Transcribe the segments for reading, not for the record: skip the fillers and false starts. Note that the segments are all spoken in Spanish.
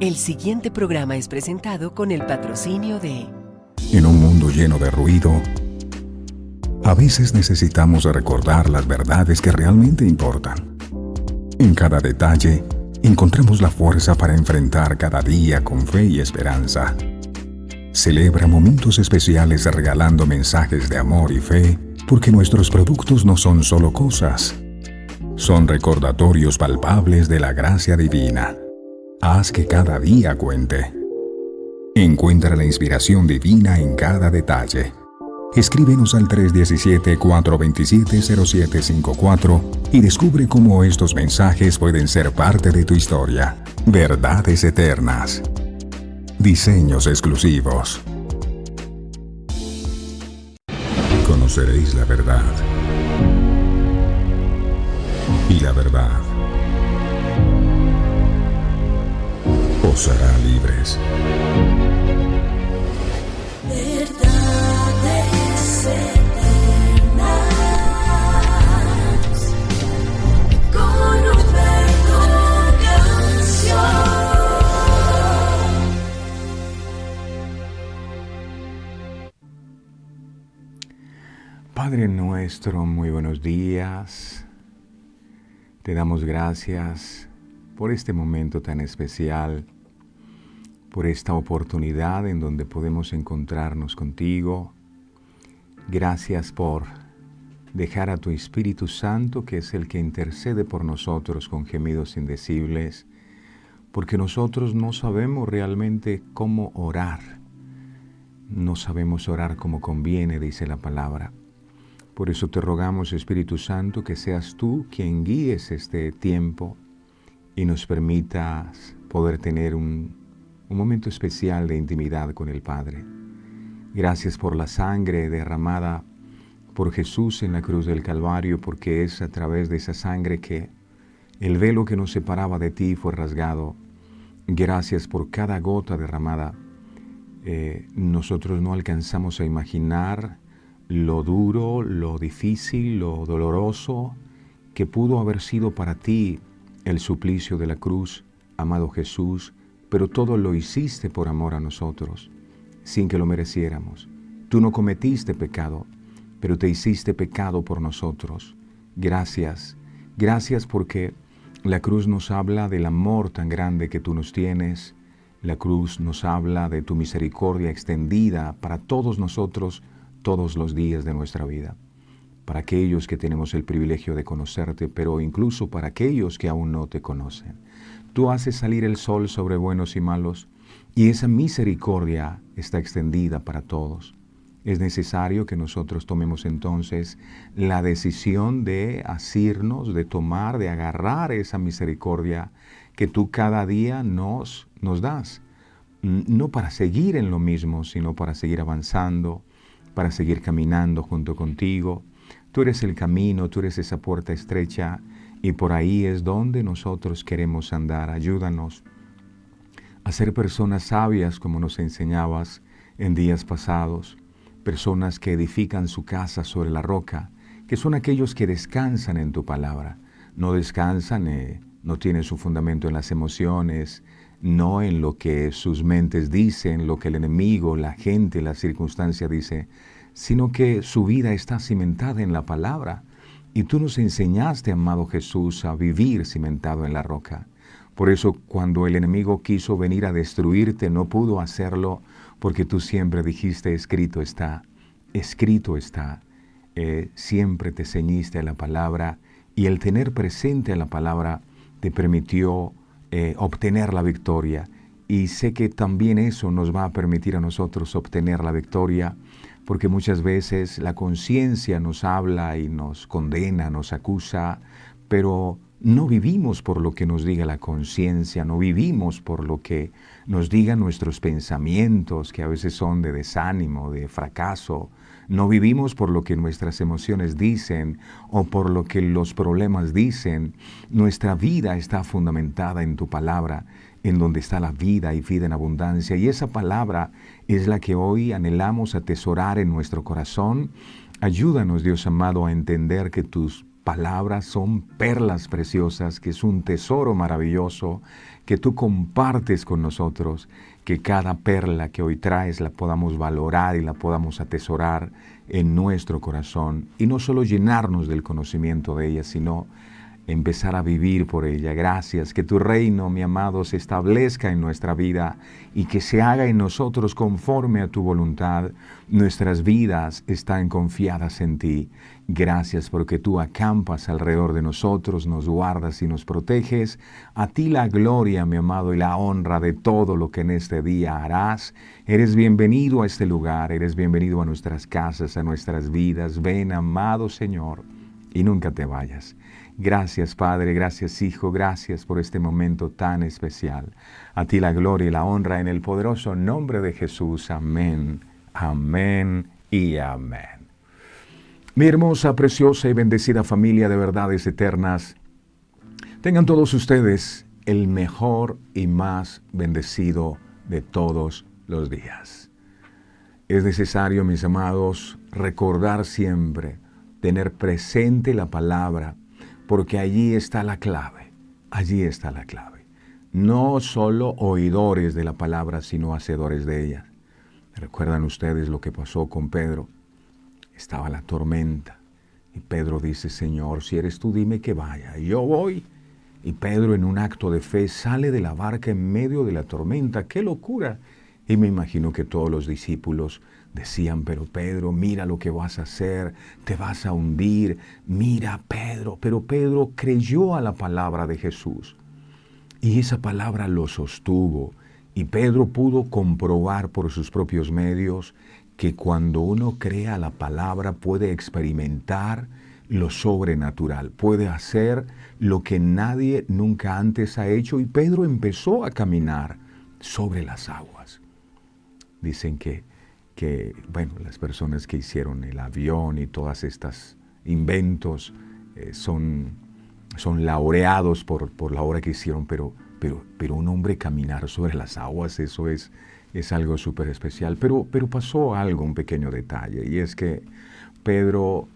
El siguiente programa es presentado con el patrocinio de... En un mundo lleno de ruido, a veces necesitamos recordar las verdades que realmente importan. En cada detalle, encontramos la fuerza para enfrentar cada día con fe y esperanza. Celebra momentos especiales regalando mensajes de amor y fe, porque nuestros productos no son solo cosas. Son recordatorios palpables de la gracia divina. Haz que cada día cuente. Encuentra la inspiración divina en cada detalle. Escríbenos al 317-427-0754 y descubre cómo estos mensajes pueden ser parte de tu historia. Verdades eternas. Diseños exclusivos. Conoceréis la verdad. Y la verdad os hará libres. Verdades eternas con Humberto Canción. Padre nuestro, muy buenos días. Te damos gracias por este momento tan especial, por esta oportunidad en donde podemos encontrarnos contigo. Gracias por dejar a tu Espíritu Santo, que es el que intercede por nosotros con gemidos indecibles, porque nosotros no sabemos realmente cómo orar. No sabemos orar como conviene, dice la palabra. Por eso te rogamos, Espíritu Santo, que seas tú quien guíes este tiempo y nos permitas poder tener un momento especial de intimidad con el Padre. Gracias por la sangre derramada por Jesús en la cruz del Calvario, porque es a través de esa sangre que el velo que nos separaba de ti fue rasgado. Gracias por cada gota derramada. Nosotros no alcanzamos a imaginar lo duro, lo difícil, lo doloroso que pudo haber sido para ti el suplicio de la cruz, amado Jesús, pero todo lo hiciste por amor a nosotros, sin que lo mereciéramos. Tú no cometiste pecado, pero te hiciste pecado por nosotros. Gracias, gracias porque la cruz nos habla del amor tan grande que tú nos tienes. La cruz nos habla de tu misericordia extendida para todos nosotros, todos los días de nuestra vida, para aquellos que tenemos el privilegio de conocerte, pero incluso para aquellos que aún no te conocen. Tú haces salir el sol sobre buenos y malos, y esa misericordia está extendida para todos. Es necesario que nosotros tomemos entonces la decisión de asirnos, de tomar, de agarrar esa misericordia que tú cada día nos das, no para seguir en lo mismo, sino para seguir avanzando, para seguir caminando junto contigo. Tú eres el camino, tú eres esa puerta estrecha y por ahí es donde nosotros queremos andar. Ayúdanos a ser personas sabias como nos enseñabas en días pasados, personas que edifican su casa sobre la roca, que son aquellos que descansan en tu palabra. No descansan, no tienen su fundamento en las emociones, no en lo que sus mentes dicen, lo que el enemigo, la gente, la circunstancia dice, sino que su vida está cimentada en la palabra. Y tú nos enseñaste, amado Jesús, a vivir cimentado en la roca. Por eso, cuando el enemigo quiso venir a destruirte, no pudo hacerlo, porque tú siempre dijiste, escrito está, escrito está. Siempre te ceñiste a la palabra, y el tener presente a la palabra te permitió obtener la victoria. Y sé que también eso nos va a permitir a nosotros obtener la victoria, porque muchas veces la conciencia nos habla y nos condena, nos acusa, pero no vivimos por lo que nos diga la conciencia, no vivimos por lo que nos digan nuestros pensamientos, que a veces son de desánimo, de fracaso. No vivimos por lo que nuestras emociones dicen o por lo que los problemas dicen. Nuestra vida está fundamentada en tu palabra, en donde está la vida y vida en abundancia. Y esa palabra es la que hoy anhelamos atesorar en nuestro corazón. Ayúdanos, Dios amado, a entender que tus palabras son perlas preciosas, que es un tesoro maravilloso que tú compartes con nosotros, que cada perla que hoy traes la podamos valorar y la podamos atesorar en nuestro corazón y no solo llenarnos del conocimiento de ella, sino empezar a vivir por ella. Gracias, que tu reino, mi amado, se establezca en nuestra vida y que se haga en nosotros conforme a tu voluntad. Nuestras vidas están confiadas en ti. Gracias porque tú acampas alrededor de nosotros, nos guardas y nos proteges. A ti la gloria, mi amado, y la honra de todo lo que en este día harás. Eres bienvenido a este lugar, eres bienvenido a nuestras casas, a nuestras vidas. Ven, amado Señor, y nunca te vayas. Gracias, Padre, gracias, Hijo, gracias por este momento tan especial. A ti la gloria y la honra en el poderoso nombre de Jesús. Amén, amén y amén. Mi hermosa, preciosa y bendecida familia de verdades eternas, tengan todos ustedes el mejor y más bendecido de todos los días. Es necesario, mis amados, recordar siempre, tener presente la palabra, porque allí está la clave, allí está la clave. No solo oidores de la palabra, sino hacedores de ella. ¿Recuerdan ustedes lo que pasó con Pedro? Estaba la tormenta y Pedro dice, Señor, si eres tú, dime que vaya. Y yo voy. Y Pedro, en un acto de fe, sale de la barca en medio de la tormenta. ¡Qué locura! Y me imagino que todos los discípulos decían, pero Pedro, mira lo que vas a hacer, te vas a hundir, mira Pedro. Pero Pedro creyó a la palabra de Jesús y esa palabra lo sostuvo. Y Pedro pudo comprobar por sus propios medios que cuando uno cree a la palabra puede experimentar lo sobrenatural, puede hacer lo que nadie nunca antes ha hecho. Y Pedro empezó a caminar sobre las aguas. Dicen que las personas que hicieron el avión y todas estas inventos son laureados por la obra que hicieron, pero un hombre caminar sobre las aguas, eso es algo súper especial. Pero pasó algo, un pequeño detalle, y es que Pedro,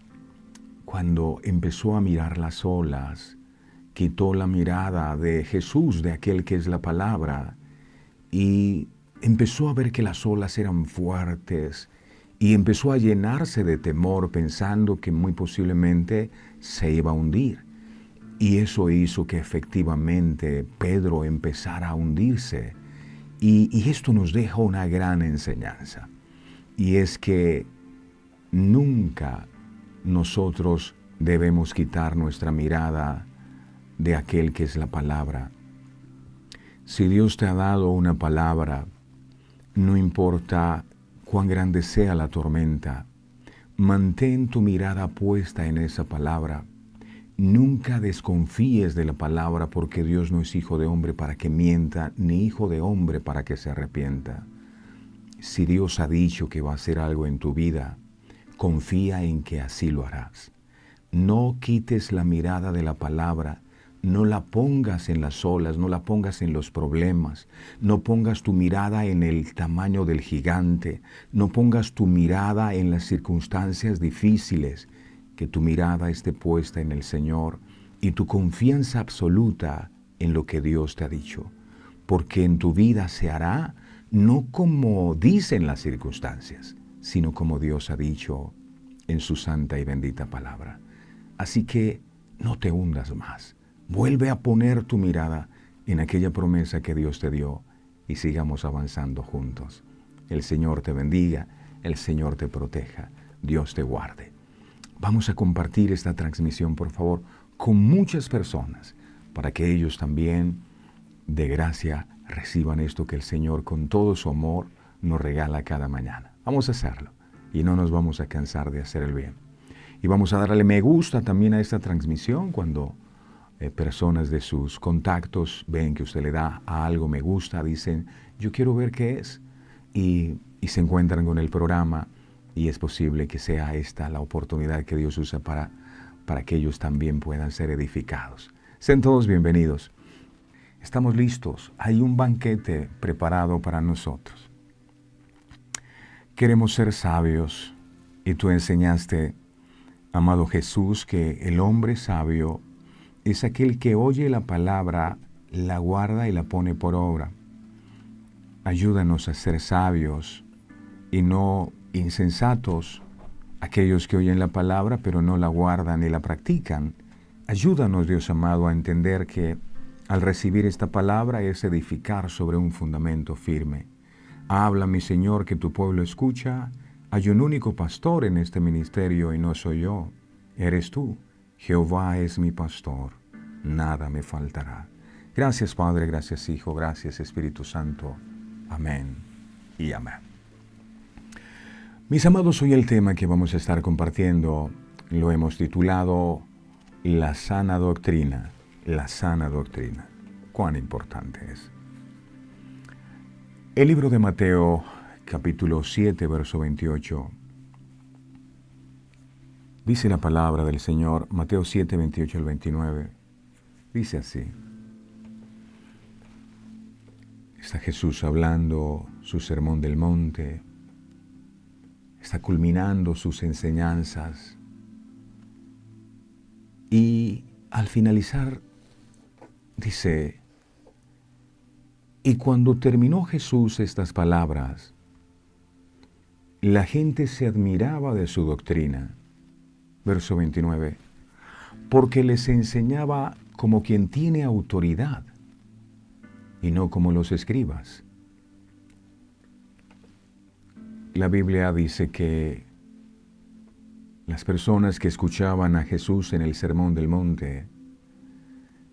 cuando empezó a mirar las olas, quitó la mirada de Jesús, de aquel que es la palabra, y empezó a ver que las olas eran fuertes y empezó a llenarse de temor pensando que muy posiblemente se iba a hundir. Y eso hizo que efectivamente Pedro empezara a hundirse. Y esto nos deja una gran enseñanza. Y es que nunca nosotros debemos quitar nuestra mirada de aquel que es la palabra. Si Dios te ha dado una palabra, no importa cuán grande sea la tormenta, mantén tu mirada puesta en esa palabra. Nunca desconfíes de la palabra, porque Dios no es hijo de hombre para que mienta, ni hijo de hombre para que se arrepienta. Si Dios ha dicho que va a hacer algo en tu vida, confía en que así lo harás. No quites la mirada de la palabra. No la pongas en las olas, no la pongas en los problemas, no pongas tu mirada en el tamaño del gigante, no pongas tu mirada en las circunstancias difíciles, que tu mirada esté puesta en el Señor y tu confianza absoluta en lo que Dios te ha dicho, porque en tu vida se hará no como dicen las circunstancias, sino como Dios ha dicho en su santa y bendita palabra. Así que no te hundas más. Vuelve a poner tu mirada en aquella promesa que Dios te dio y sigamos avanzando juntos. El Señor te bendiga, el Señor te proteja, Dios te guarde. Vamos a compartir esta transmisión, por favor, con muchas personas, para que ellos también, de gracia, reciban esto que el Señor, con todo su amor, nos regala cada mañana. Vamos a hacerlo y no nos vamos a cansar de hacer el bien. Y vamos a darle me gusta también a esta transmisión cuando personas de sus contactos ven que usted le da a algo me gusta, dicen, yo quiero ver qué es, y se encuentran con el programa, y es posible que sea esta la oportunidad que Dios usa para que ellos también puedan ser edificados. Sean todos bienvenidos. Estamos listos. Hay un banquete preparado para nosotros. Queremos ser sabios, y tú enseñaste amado Jesús, que el hombre sabio es aquel que oye la palabra, la guarda y la pone por obra. Ayúdanos a ser sabios y no insensatos, aquellos que oyen la palabra pero no la guardan ni la practican. Ayúdanos, Dios amado, a entender que al recibir esta palabra es edificar sobre un fundamento firme. Habla, mi Señor, que tu pueblo escucha. Hay un único pastor en este ministerio y no soy yo, eres tú. Jehová es mi pastor, nada me faltará. Gracias, Padre, gracias, Hijo, gracias, Espíritu Santo. Amén y amén. Mis amados, hoy el tema que vamos a estar compartiendo lo hemos titulado La sana doctrina. La sana doctrina. Cuán importante es. El libro de Mateo, capítulo 7, verso 28. Dice la palabra del Señor, Mateo 7, 28 al 29. Dice así. Está Jesús hablando su sermón del monte. Está culminando sus enseñanzas. Y al finalizar, dice, y cuando terminó Jesús estas palabras, la gente se admiraba de su doctrina. Verso 29. Porque les enseñaba como quien tiene autoridad y no como los escribas. La Biblia dice que las personas que escuchaban a Jesús en el Sermón del Monte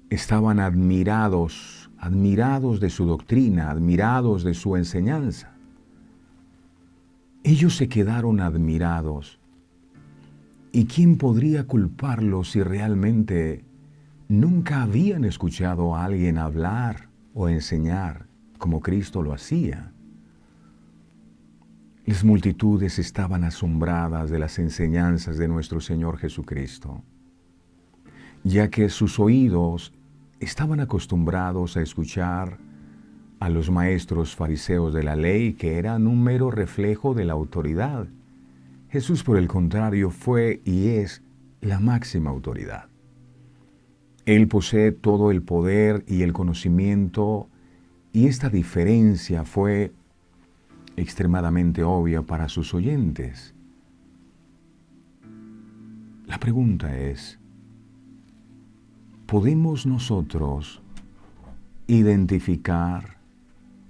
estaban admirados de su doctrina, admirados de su enseñanza. Ellos se quedaron admirados. ¿Y quién podría culparlos si realmente nunca habían escuchado a alguien hablar o enseñar como Cristo lo hacía? Las multitudes estaban asombradas de las enseñanzas de nuestro Señor Jesucristo, ya que sus oídos estaban acostumbrados a escuchar a los maestros fariseos de la ley, que eran un mero reflejo de la autoridad. Jesús, por el contrario, fue y es la máxima autoridad. Él posee todo el poder y el conocimiento, y esta diferencia fue extremadamente obvia para sus oyentes. La pregunta es, ¿podemos nosotros identificar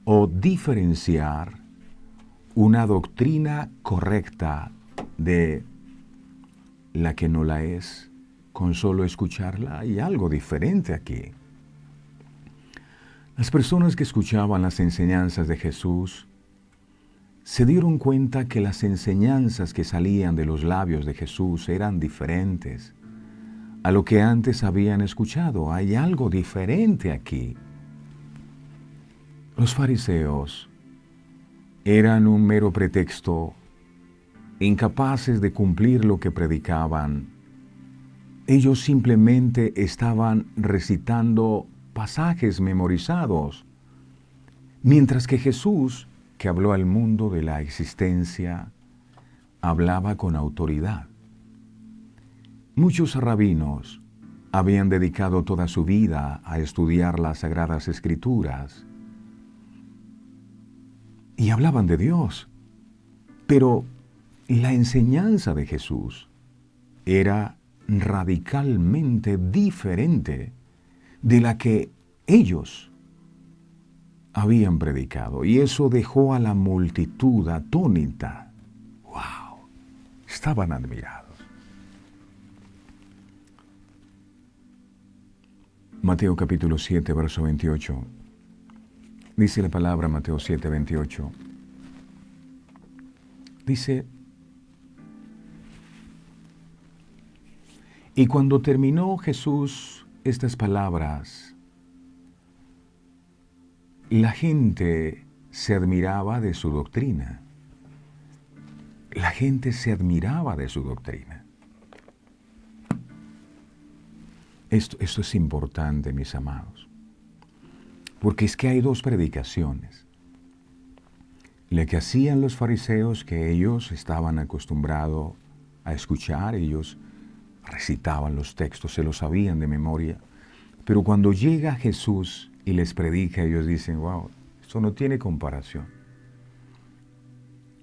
o diferenciar una doctrina correcta de la que no la es con solo escucharla? Hay algo diferente aquí. Las personas que escuchaban las enseñanzas de Jesús se dieron cuenta que las enseñanzas que salían de los labios de Jesús eran diferentes a lo que antes habían escuchado. Hay algo diferente aquí. Los fariseos eran un mero pretexto, incapaces de cumplir lo que predicaban. Ellos simplemente estaban recitando pasajes memorizados, mientras que Jesús, que habló al mundo de la existencia, hablaba con autoridad. Muchos rabinos habían dedicado toda su vida a estudiar las Sagradas Escrituras y hablaban de Dios, pero la enseñanza de Jesús era radicalmente diferente de la que ellos habían predicado, y eso dejó a la multitud atónita. ¡Wow! Estaban admirados. Mateo capítulo 7, verso 28. Dice la palabra, Mateo 7, 28. Dice, y cuando terminó Jesús estas palabras, la gente se admiraba de su doctrina. La gente se admiraba de su doctrina. Esto es importante, mis amados, porque es que hay dos predicaciones. La que hacían los fariseos, que ellos estaban acostumbrados a escuchar, ellos recitaban los textos, se los sabían de memoria. Pero cuando llega Jesús y les predica, ellos dicen, wow, esto no tiene comparación.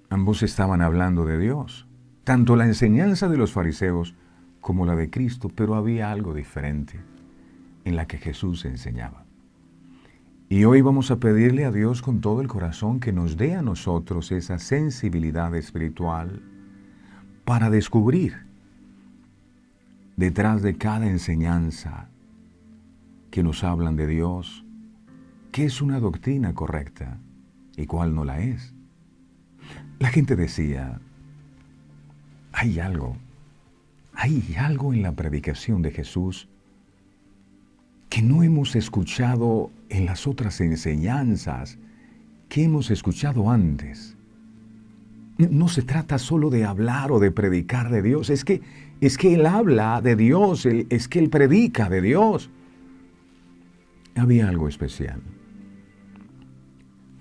Ambos estaban hablando de Dios, tanto la enseñanza de los fariseos como la de Cristo, pero había algo diferente en la que Jesús enseñaba. Y hoy vamos a pedirle a Dios con todo el corazón que nos dé a nosotros esa sensibilidad espiritual para descubrir detrás de cada enseñanza que nos hablan de Dios, qué es una doctrina correcta y cuál no la es. La gente decía, hay algo en la predicación de Jesús que no hemos escuchado en las otras enseñanzas que hemos escuchado antes. No se trata solo de hablar o de predicar de Dios, es que Él habla de Dios, es que Él predica de Dios. Había algo especial.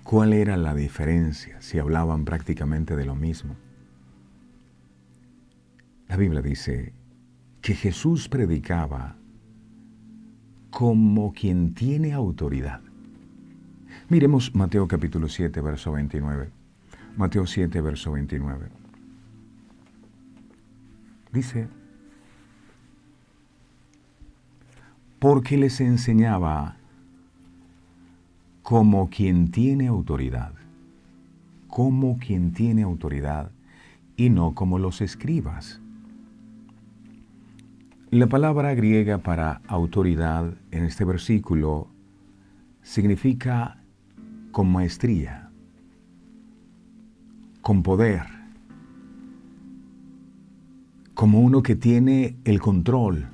¿Cuál era la diferencia si hablaban prácticamente de lo mismo? La Biblia dice que Jesús predicaba como quien tiene autoridad. Miremos Mateo capítulo 7, verso 29. Mateo 7, verso 29. Dice, porque les enseñaba como quien tiene autoridad, y no como los escribas. La palabra griega para autoridad en este versículo significa con maestría, con poder, como uno que tiene el control.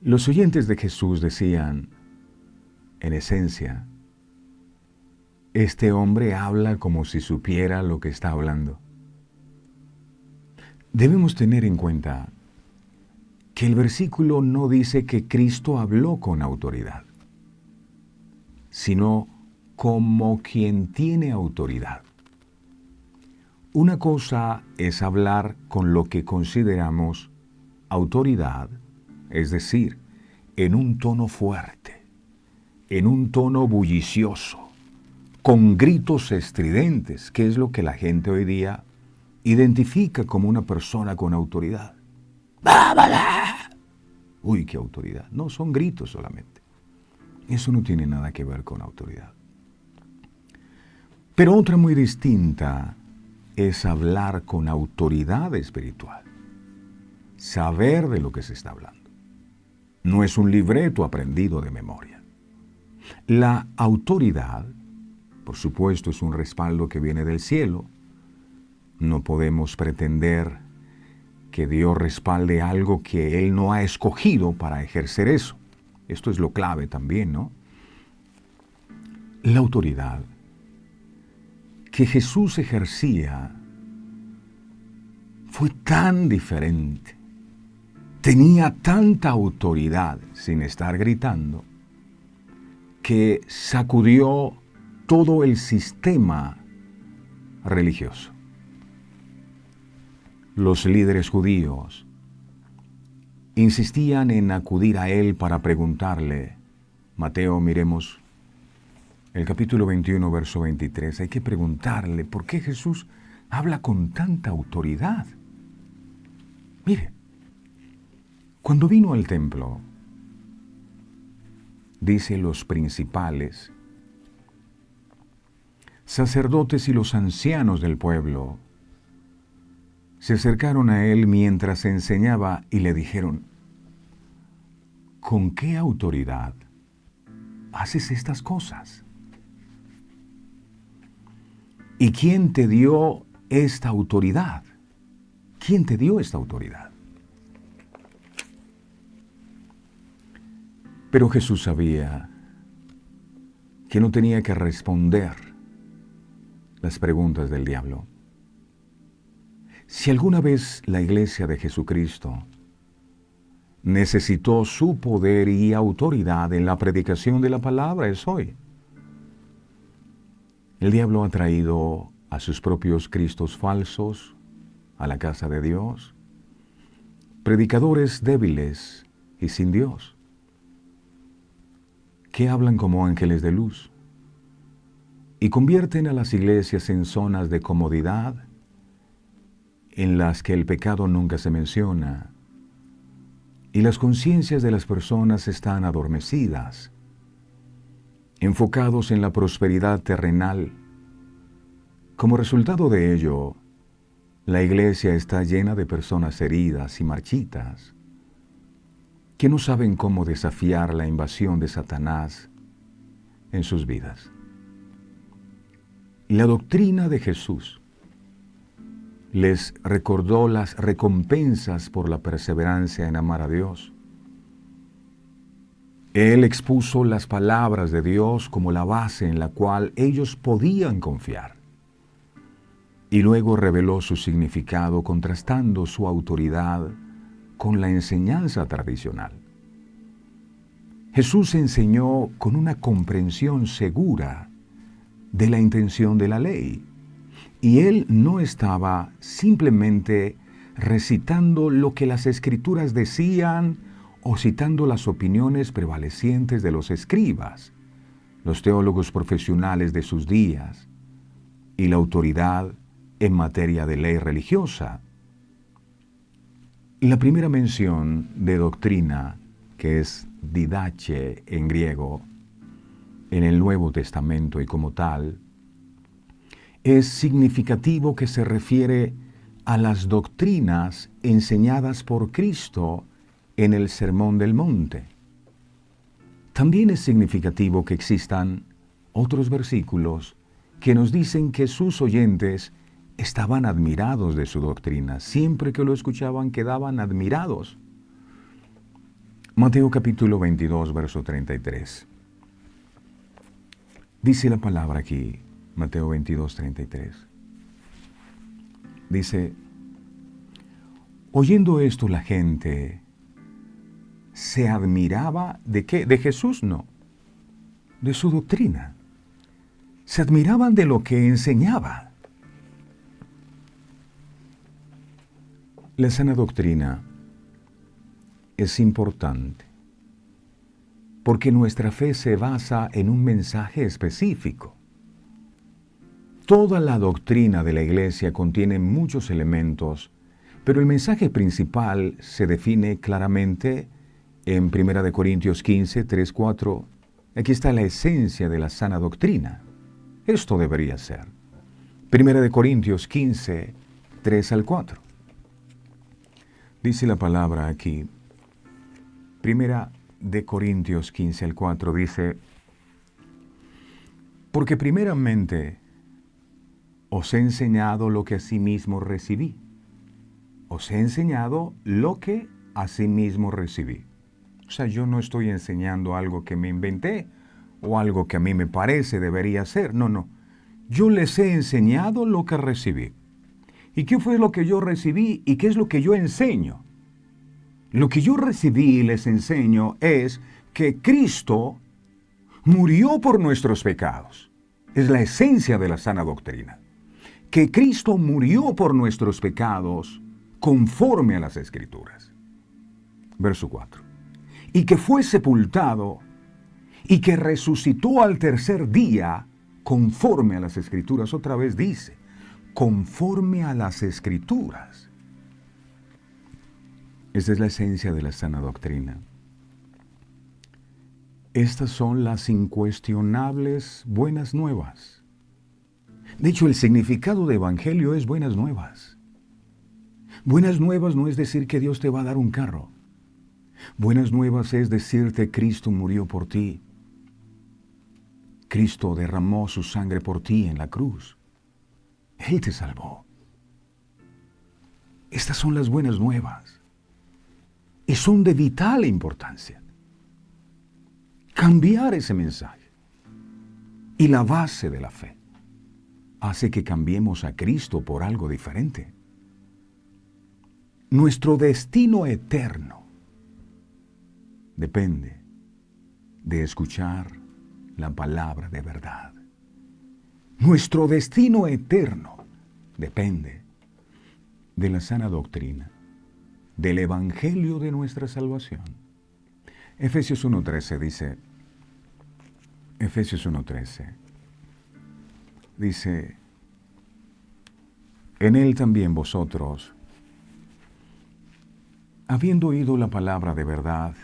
Los oyentes de Jesús decían, en esencia, este hombre habla como si supiera lo que está hablando. Debemos tener en cuenta que el versículo no dice que Cristo habló con autoridad, sino como quien tiene autoridad. Una cosa es hablar con lo que consideramos autoridad, es decir, en un tono fuerte, en un tono bullicioso, con gritos estridentes, que es lo que la gente hoy día identifica como una persona con autoridad. Uy, qué autoridad. No, son gritos solamente. Eso no tiene nada que ver con autoridad. Pero otra muy distinta es hablar con autoridad espiritual. Saber de lo que se está hablando. No es un libreto aprendido de memoria. La autoridad, por supuesto, es un respaldo que viene del cielo. No podemos pretender que Dios respalde algo que Él no ha escogido para ejercer eso. Esto es lo clave también, ¿no? La autoridad que Jesús ejercía fue tan diferente, tenía tanta autoridad sin estar gritando, que sacudió todo el sistema religioso. Los líderes judíos insistían en acudir a él para preguntarle. Mateo, miremos el capítulo 21, verso 23. Hay que preguntarle por qué Jesús habla con tanta autoridad. Mire, cuando vino al templo, dice los principales, sacerdotes y los ancianos del pueblo, se acercaron a él mientras enseñaba y le dijeron, ¿con qué autoridad haces estas cosas? ¿Y quién te dio esta autoridad? ¿Quién te dio esta autoridad? Pero Jesús sabía que no tenía que responder las preguntas del diablo. Si alguna vez la Iglesia de Jesucristo necesitó su poder y autoridad en la predicación de la palabra, es hoy. El diablo ha traído a sus propios cristos falsos a la casa de Dios predicadores débiles y sin Dios, que hablan como ángeles de luz y convierten a las iglesias en zonas de comodidad en las que el pecado nunca se menciona y las conciencias de las personas están adormecidas, enfocados en la prosperidad terrenal. Como resultado de ello, la iglesia está llena de personas heridas y marchitas, que no saben cómo desafiar la invasión de Satanás en sus vidas. La doctrina de Jesús les recordó las recompensas por la perseverancia en amar a Dios. Él expuso las palabras de Dios como la base en la cual ellos podían confiar. Y luego reveló su significado contrastando su autoridad con la enseñanza tradicional. Jesús enseñó con una comprensión segura de la intención de la ley. Y él no estaba simplemente recitando lo que las escrituras decían o citando las opiniones prevalecientes de los escribas, los teólogos profesionales de sus días y la autoridad en materia de ley religiosa. La primera mención de doctrina, que es didache en griego, en el Nuevo Testamento y como tal, es significativo que se refiere a las doctrinas enseñadas por Cristo en el Sermón del Monte. También es significativo que existan otros versículos que nos dicen que sus oyentes estaban admirados de su doctrina. Siempre que lo escuchaban quedaban admirados. Mateo capítulo 22, verso 33. Dice la palabra aquí, Mateo 22, 33. Dice, oyendo esto la gente se admiraba ¿de qué? ¿De Jesús? No, de su doctrina. Se admiraban de lo que enseñaba. La sana doctrina es importante porque nuestra fe se basa en un mensaje específico. Toda la doctrina de la Iglesia contiene muchos elementos, pero el mensaje principal se define claramente en 1 Corintios 15, 3, 4. Aquí está la esencia de la sana doctrina. Esto debería ser. 1 Corintios 15, 3 al 4. Dice la palabra aquí. 1 Corintios 15 al 4 dice, porque primeramente os he enseñado lo que asimismo recibí. Os he enseñado lo que asimismo recibí. O sea, yo no estoy enseñando algo que me inventé o algo que a mí me parece debería ser. No. Yo les he enseñado lo que recibí. ¿Y qué fue lo que yo recibí y qué es lo que yo enseño? Lo que yo recibí y les enseño es que Cristo murió por nuestros pecados. Es la esencia de la sana doctrina. Que Cristo murió por nuestros pecados conforme a las Escrituras. Verso 4. Y que fue sepultado y que resucitó al tercer día conforme a las Escrituras. Otra vez dice, conforme a las Escrituras. Esta es la esencia de la sana doctrina. Estas son las incuestionables buenas nuevas. De hecho, el significado de evangelio es buenas nuevas. Buenas nuevas no es decir que Dios te va a dar un carro. Buenas nuevas es decirte Cristo murió por ti. Cristo derramó su sangre por ti en la cruz. Él te salvó. Estas son las buenas nuevas. Y son de vital importancia. Cambiar ese mensaje y la base de la fe hace que cambiemos a Cristo por algo diferente. Nuestro destino eterno depende de escuchar la palabra de verdad. Nuestro destino eterno depende de la sana doctrina, del Evangelio de nuestra salvación. Efesios 1:13 dice, Efesios 1:13, dice, en él también vosotros, habiendo oído la palabra de verdad,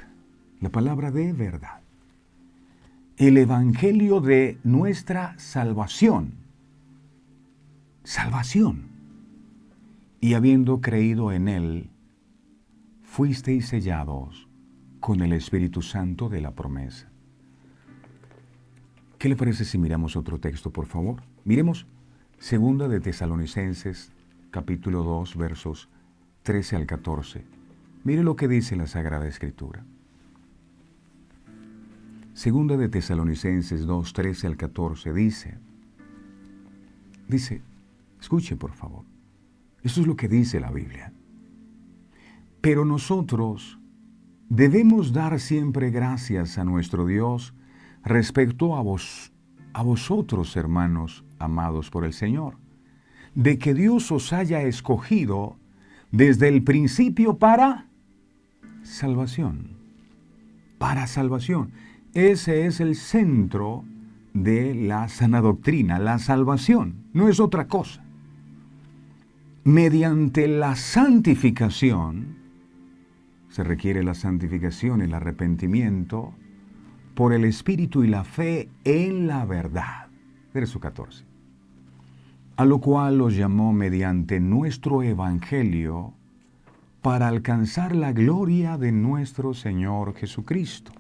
el Evangelio de nuestra salvación, y habiendo creído en él, fuisteis sellados con el Espíritu Santo de la promesa. ¿Qué le parece si miramos otro texto, por favor? Miremos 2 de Tesalonicenses, capítulo 2, versos 13 al 14. Mire lo que dice la Sagrada Escritura. 2 de Tesalonicenses 2, 13 al 14 dice, escuche por favor, esto es lo que dice la Biblia. Pero nosotros debemos dar siempre gracias a nuestro Dios respecto a vosotros, hermanos amados por el Señor, de que Dios os haya escogido desde el principio para salvación. Para salvación. Ese es el centro de la sana doctrina, la salvación. No es otra cosa. Mediante la santificación, se requiere la santificación, el arrepentimiento, por el Espíritu y la fe en la verdad. Verso 14. A lo cual los llamó mediante nuestro Evangelio para alcanzar la gloria de nuestro Señor Jesucristo.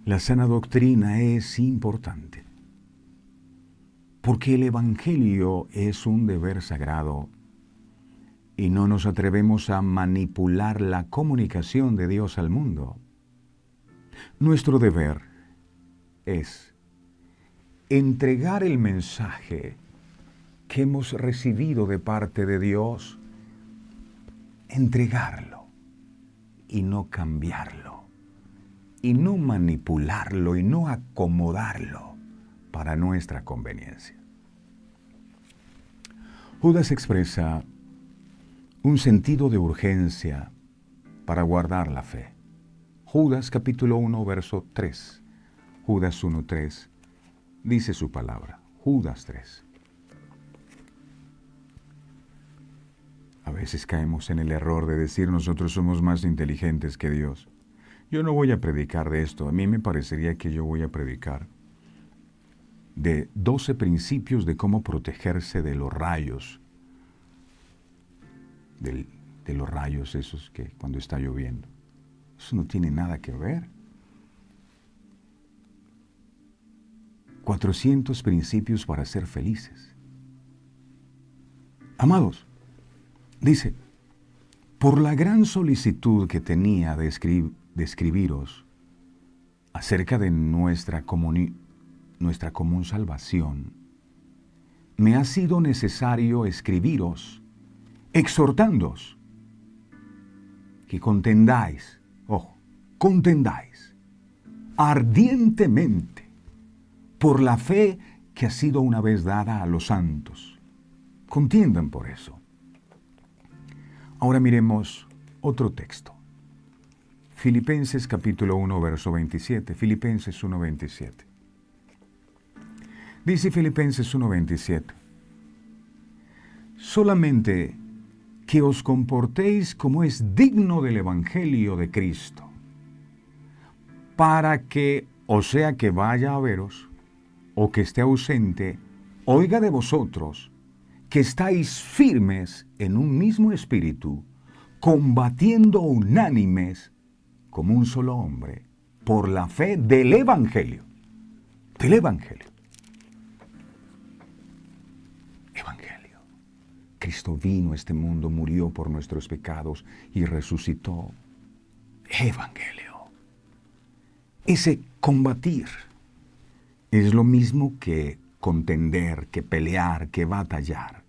La sana doctrina es importante, porque el Evangelio es un deber sagrado y no nos atrevemos a manipular la comunicación de Dios al mundo. Nuestro deber es entregar el mensaje que hemos recibido de parte de Dios, entregarlo y no cambiarlo, y no manipularlo y no acomodarlo para nuestra conveniencia. Judas expresa un sentido de urgencia para guardar la fe. Judas capítulo 1, verso 3. Judas 1:3 dice su palabra. Judas 3. A veces caemos en el error de decir nosotros somos más inteligentes que Dios. Yo no voy a predicar de esto. A mí me parecería que yo voy a predicar de 12 principios de cómo protegerse de los rayos. De los rayos esos que cuando está lloviendo. Eso no tiene nada que ver. 400 principios para ser felices. Amados, dice, por la gran solicitud que tenía de escribiros acerca de nuestra común salvación, me ha sido necesario escribiros, exhortándoos que contendáis, ardientemente por la fe que ha sido una vez dada a los santos. Contiendan por eso. Ahora miremos otro texto. Filipenses capítulo 1, verso 27. Filipenses 1, 27. Dice Filipenses 1, 27. Solamente que os comportéis como es digno del Evangelio de Cristo, para que, o sea que vaya a veros, o que esté ausente, oiga de vosotros, que estáis firmes en un mismo espíritu, combatiendo unánimes como un solo hombre, por la fe del Evangelio. Del Evangelio. Evangelio. Cristo vino a este mundo, murió por nuestros pecados y resucitó. Evangelio. Ese combatir es lo mismo que contender, que pelear, que batallar.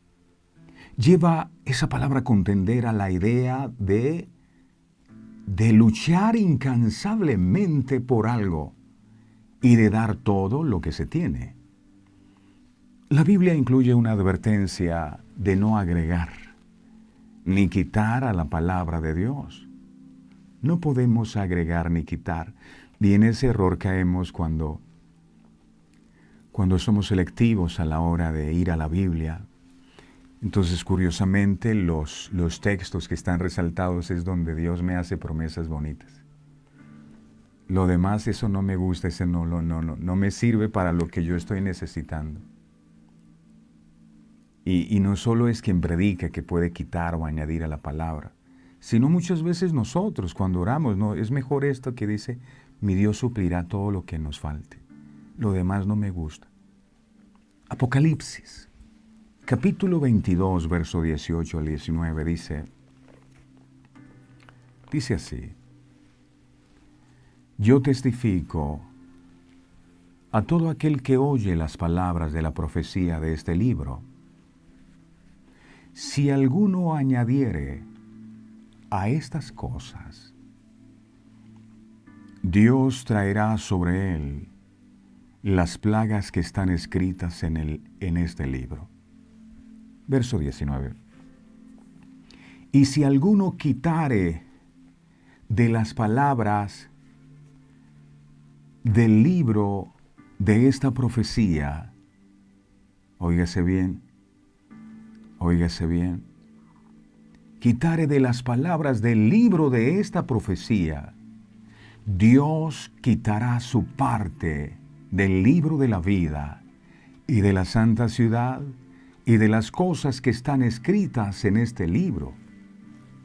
Lleva esa palabra contender a la idea de luchar incansablemente por algo y de dar todo lo que se tiene. La Biblia incluye una advertencia de no agregar ni quitar a la palabra de Dios. No podemos agregar ni quitar. Y en ese error caemos cuando somos selectivos a la hora de ir a la Biblia. Entonces, curiosamente, los textos que están resaltados es donde Dios me hace promesas bonitas. Lo demás, eso no me gusta, ese no me sirve para lo que yo estoy necesitando. Y no solo es quien predica que puede quitar o añadir a la palabra, sino muchas veces nosotros cuando oramos, no, es mejor esto que dice, mi Dios suplirá todo lo que nos falte. Lo demás no me gusta. Apocalipsis, capítulo 22, verso 18 al 19, dice así: Yo testifico a todo aquel que oye las palabras de la profecía de este libro. Si alguno añadiere a estas cosas, Dios traerá sobre él las plagas que están escritas en este libro. Verso 19. Y si alguno quitare de las palabras del libro de esta profecía, óigase bien, quitare de las palabras del libro de esta profecía, Dios quitará su parte del libro de la vida y de la santa ciudad y de las cosas que están escritas en este libro.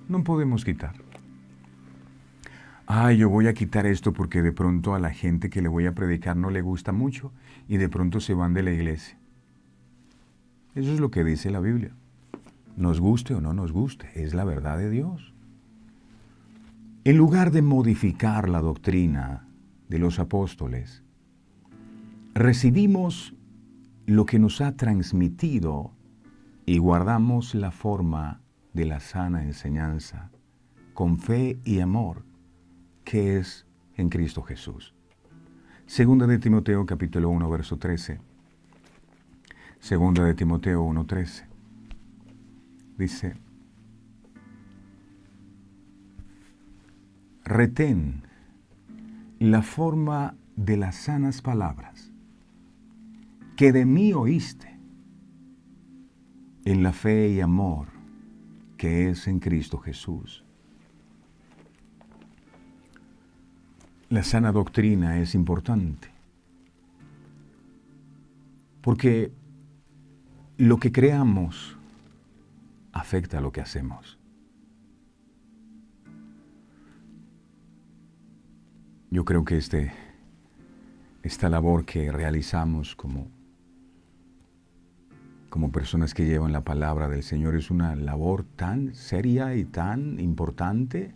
No podemos quitar. Yo voy a quitar esto porque de pronto a la gente que le voy a predicar no le gusta mucho y de pronto se van de la iglesia. Eso es lo que dice la Biblia. Nos guste o no nos guste, es la verdad de Dios. En lugar de modificar la doctrina de los apóstoles, recibimos lo que nos ha transmitido y guardamos la forma de la sana enseñanza con fe y amor que es en Cristo Jesús. Segunda de Timoteo capítulo 1 verso 13. Segunda de Timoteo 1:13. Dice: retén la forma de las sanas palabras que de mí oíste en la fe y amor que es en Cristo Jesús. La sana doctrina es importante porque lo que creamos afecta a lo que hacemos. Yo creo que esta labor que realizamos como personas que llevan la palabra del Señor es una labor tan seria y tan importante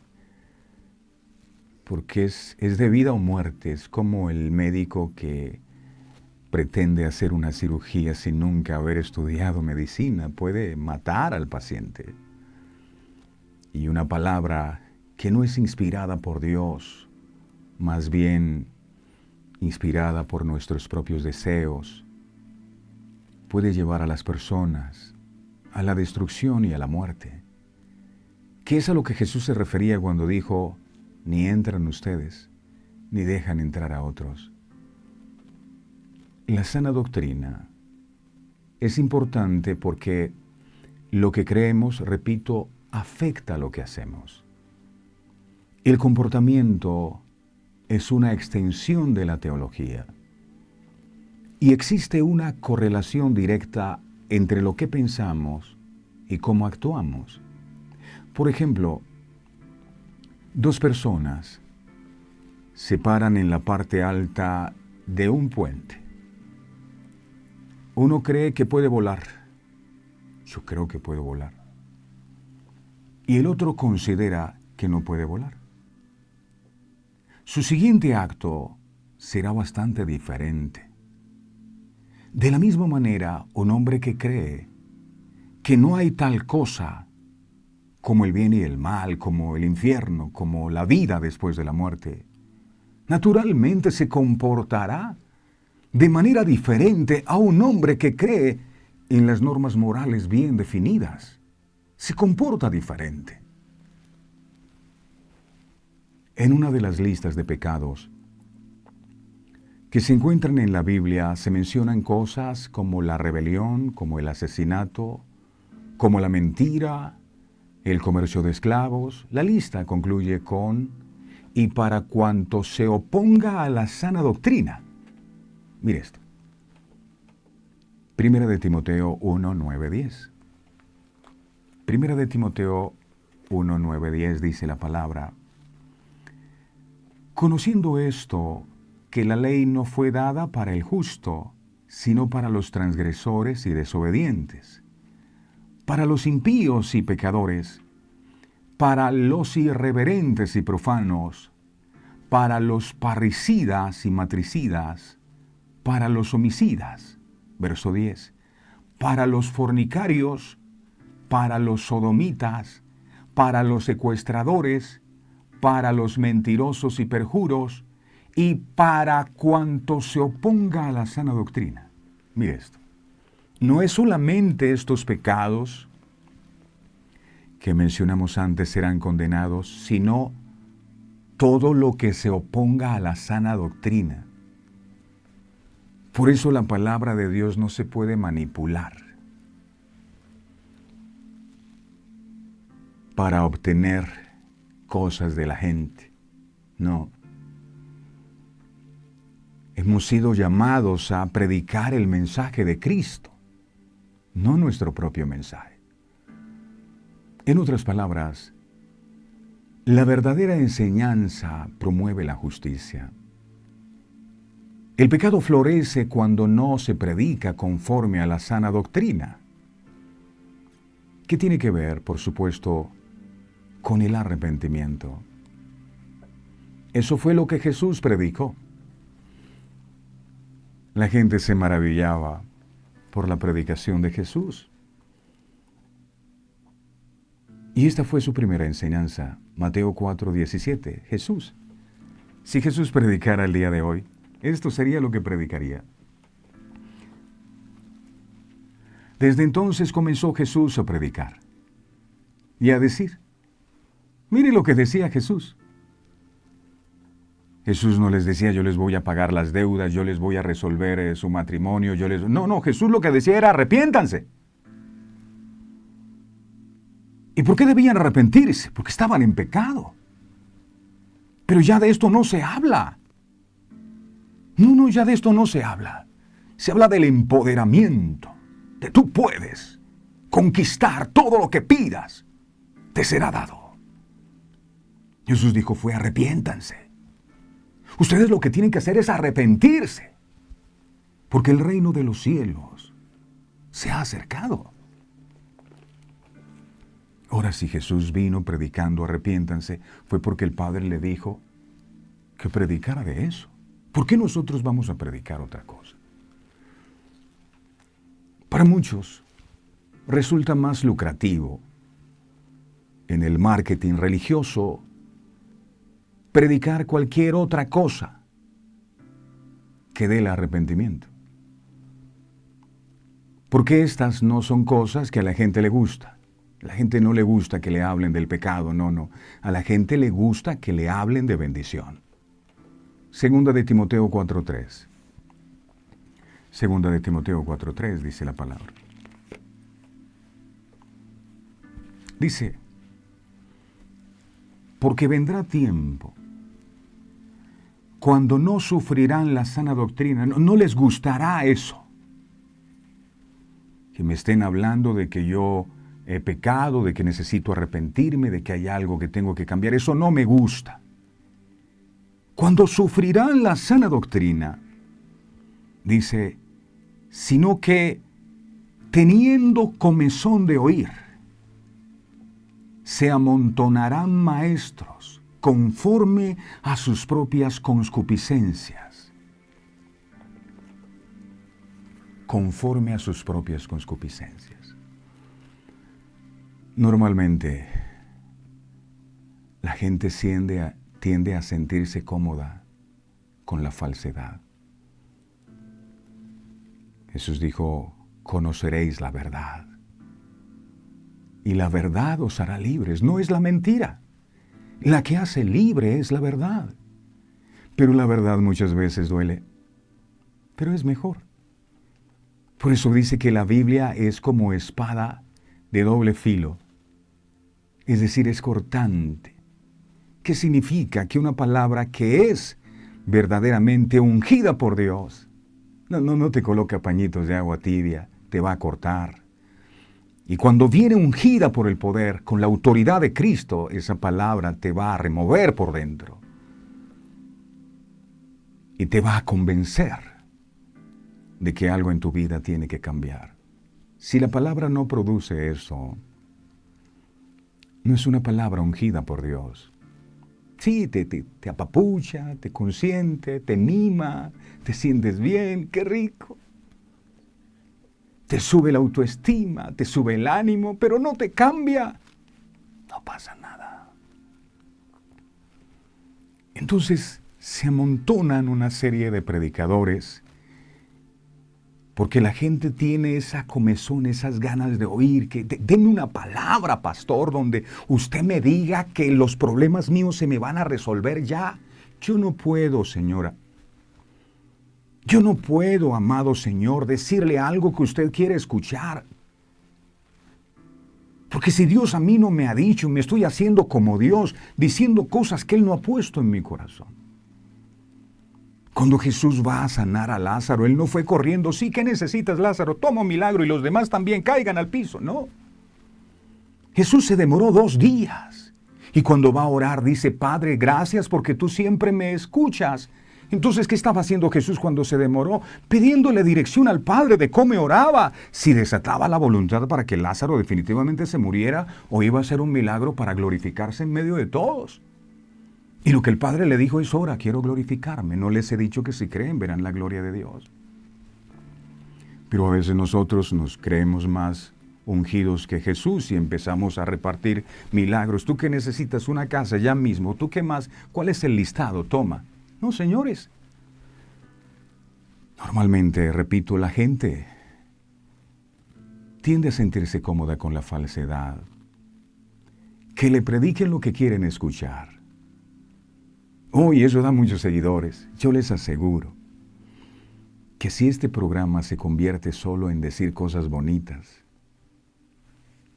porque es de vida o muerte. Es como el médico que pretende hacer una cirugía sin nunca haber estudiado medicina. Puede matar al paciente. Y una palabra que no es inspirada por Dios, más bien inspirada por nuestros propios deseos, puede llevar a las personas a la destrucción y a la muerte. ¿Qué es a lo que Jesús se refería cuando dijo, ni entran ustedes, ni dejan entrar a otros? La sana doctrina es importante porque lo que creemos, repito, afecta a lo que hacemos. El comportamiento es una extensión de la teología y existe una correlación directa entre lo que pensamos y cómo actuamos. Por ejemplo, dos personas se paran en la parte alta de un puente. Uno cree que puede volar. Yo creo que puedo volar. Y el otro considera que no puede volar. Su siguiente acto será bastante diferente. De la misma manera, un hombre que cree que no hay tal cosa como el bien y el mal, como el infierno, como la vida después de la muerte, naturalmente se comportará de manera diferente a un hombre que cree en las normas morales bien definidas se comporta diferente. En una de las listas de pecados que se encuentran en la Biblia se mencionan cosas como la rebelión, como el asesinato, como la mentira, el comercio de esclavos. La lista concluye con: y para cuanto se oponga a la sana doctrina. Mire esto. Primera de Timoteo 1, 9, 10. Primera de Timoteo 1, 9, 10 dice la palabra: conociendo esto, que la ley no fue dada para el justo, sino para los transgresores y desobedientes, para los impíos y pecadores, para los irreverentes y profanos, para los parricidas y matricidas, para los homicidas. Verso 10. Para los fornicarios, para los sodomitas, para los secuestradores, para los mentirosos y perjuros, y para cuanto se oponga a la sana doctrina. Mire esto. No es solamente estos pecados que mencionamos antes serán condenados, sino todo lo que se oponga a la sana doctrina. Por eso la palabra de Dios no se puede manipular para obtener cosas de la gente. No. Hemos sido llamados a predicar el mensaje de Cristo, no nuestro propio mensaje. En otras palabras, la verdadera enseñanza promueve la justicia. El pecado florece cuando no se predica conforme a la sana doctrina, que tiene que ver, por supuesto, con el arrepentimiento. Eso fue lo que Jesús predicó. La gente se maravillaba por la predicación de Jesús. Y esta fue su primera enseñanza, Mateo 4:17. Jesús. Si Jesús predicara el día de hoy, esto sería lo que predicaría. Desde entonces comenzó Jesús a predicar y a decir. Mire lo que decía Jesús. Jesús no les decía: yo les voy a pagar las deudas, yo les voy a resolver su matrimonio, No, Jesús lo que decía era: arrepiéntanse. ¿Y por qué debían arrepentirse? Porque estaban en pecado. Pero ya de esto no se habla. No, ya de esto no se habla. Se habla del empoderamiento, de tú puedes conquistar todo lo que pidas, te será dado. Jesús dijo: fue arrepiéntanse. Ustedes lo que tienen que hacer es arrepentirse, porque el reino de los cielos se ha acercado. Ahora, si Jesús vino predicando arrepiéntanse, fue porque el Padre le dijo que predicara de eso. ¿Por qué nosotros vamos a predicar otra cosa? Para muchos resulta más lucrativo en el marketing religioso predicar cualquier otra cosa que dé el arrepentimiento. Porque estas no son cosas que a la gente le gusta. A la gente no le gusta que le hablen del pecado, no. A la gente le gusta que le hablen de bendición. Segunda de Timoteo 4:3. Segunda de Timoteo 4:3 dice la palabra. Dice: porque vendrá tiempo cuando no sufrirán la sana doctrina, no les gustará eso. Que me estén hablando de que yo he pecado, de que necesito arrepentirme, de que hay algo que tengo que cambiar, eso no me gusta. Cuando sufrirán la sana doctrina, dice, sino que teniendo comezón de oír, se amontonarán maestros conforme a sus propias concupiscencias. Conforme a sus propias concupiscencias. Normalmente, la gente tiende a sentirse cómoda con la falsedad. Jesús dijo: conoceréis la verdad, y la verdad os hará libres. No es la mentira. La que hace libre es la verdad. Pero la verdad muchas veces duele. Pero es mejor. Por eso dice que la Biblia es como espada de doble filo. Es decir, es cortante. ¿Qué significa? Que una palabra que es verdaderamente ungida por Dios, no te coloca pañitos de agua tibia, te va a cortar. Y cuando viene ungida por el poder, con la autoridad de Cristo, esa palabra te va a remover por dentro. Y te va a convencer de que algo en tu vida tiene que cambiar. Si la palabra no produce eso, no es una palabra ungida por Dios. Sí, te apapucha, te consiente, te mima, te sientes bien, qué rico. Te sube la autoestima, te sube el ánimo, pero no te cambia. No pasa nada. Entonces se amontonan una serie de predicadores porque la gente tiene esa comezón, esas ganas de oír, que denme una palabra, pastor, donde usted me diga que los problemas míos se me van a resolver ya. Yo no puedo, señora. Yo no puedo, amado Señor, decirle algo que usted quiere escuchar. Porque si Dios a mí no me ha dicho, me estoy haciendo como Dios, diciendo cosas que Él no ha puesto en mi corazón. Cuando Jesús va a sanar a Lázaro, Él no fue corriendo, sí, ¿qué necesitas, Lázaro? Toma un milagro y los demás también caigan al piso. No. Jesús se demoró 2 días. Y cuando va a orar dice, Padre, gracias porque tú siempre me escuchas. Entonces, ¿qué estaba haciendo Jesús cuando se demoró? Pidiéndole dirección al Padre de cómo oraba. Si desataba la voluntad para que Lázaro definitivamente se muriera o iba a ser un milagro para glorificarse en medio de todos. Y lo que el Padre le dijo es, ora, quiero glorificarme. No les he dicho que si creen verán la gloria de Dios. Pero a veces nosotros nos creemos más ungidos que Jesús y empezamos a repartir milagros. ¿Tú qué necesitas? Una casa ya mismo. ¿Tú qué más? ¿Cuál es el listado? Toma. No, señores. Normalmente, repito, la gente tiende a sentirse cómoda con la falsedad. Que le prediquen lo que quieren escuchar. Y eso da muchos seguidores. Yo les aseguro que si este programa se convierte solo en decir cosas bonitas,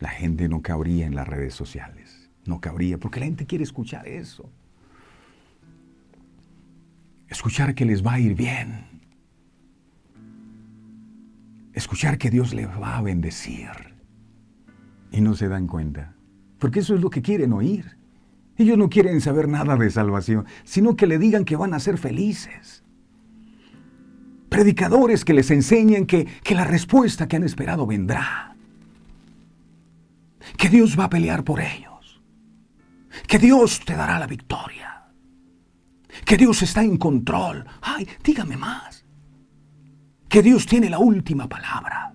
la gente no cabría en las redes sociales. No cabría, porque la gente quiere escuchar eso. Escuchar que les va a ir bien. Escuchar que Dios les va a bendecir. Y no se dan cuenta. Porque eso es lo que quieren oír. Ellos no quieren saber nada de salvación, sino que le digan que van a ser felices. Predicadores que les enseñen que la respuesta que han esperado vendrá. Que Dios va a pelear por ellos. Que Dios te dará la victoria. Que Dios está en control. Ay, dígame más. Que Dios tiene la última palabra.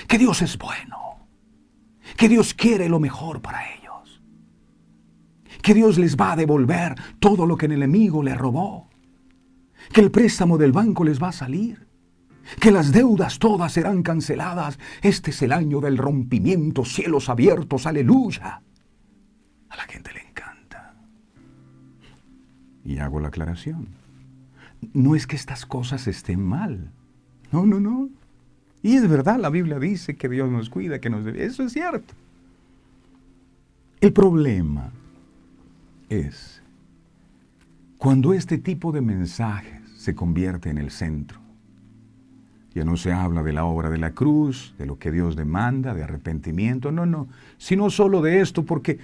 Que Dios es bueno. Que Dios quiere lo mejor para ellos. Que Dios les va a devolver todo lo que el enemigo le robó. Que el préstamo del banco les va a salir. Que las deudas todas serán canceladas. Este es el año del rompimiento, cielos abiertos, aleluya. A la gente le encanta. Y hago la aclaración. No es que estas cosas estén mal. No. Y es verdad, la Biblia dice que Dios nos cuida, que nos debe. Eso es cierto. El problema es cuando este tipo de mensajes se convierte en el centro. Ya no se habla de la obra de la cruz, de lo que Dios demanda, de arrepentimiento, no, sino solo de esto porque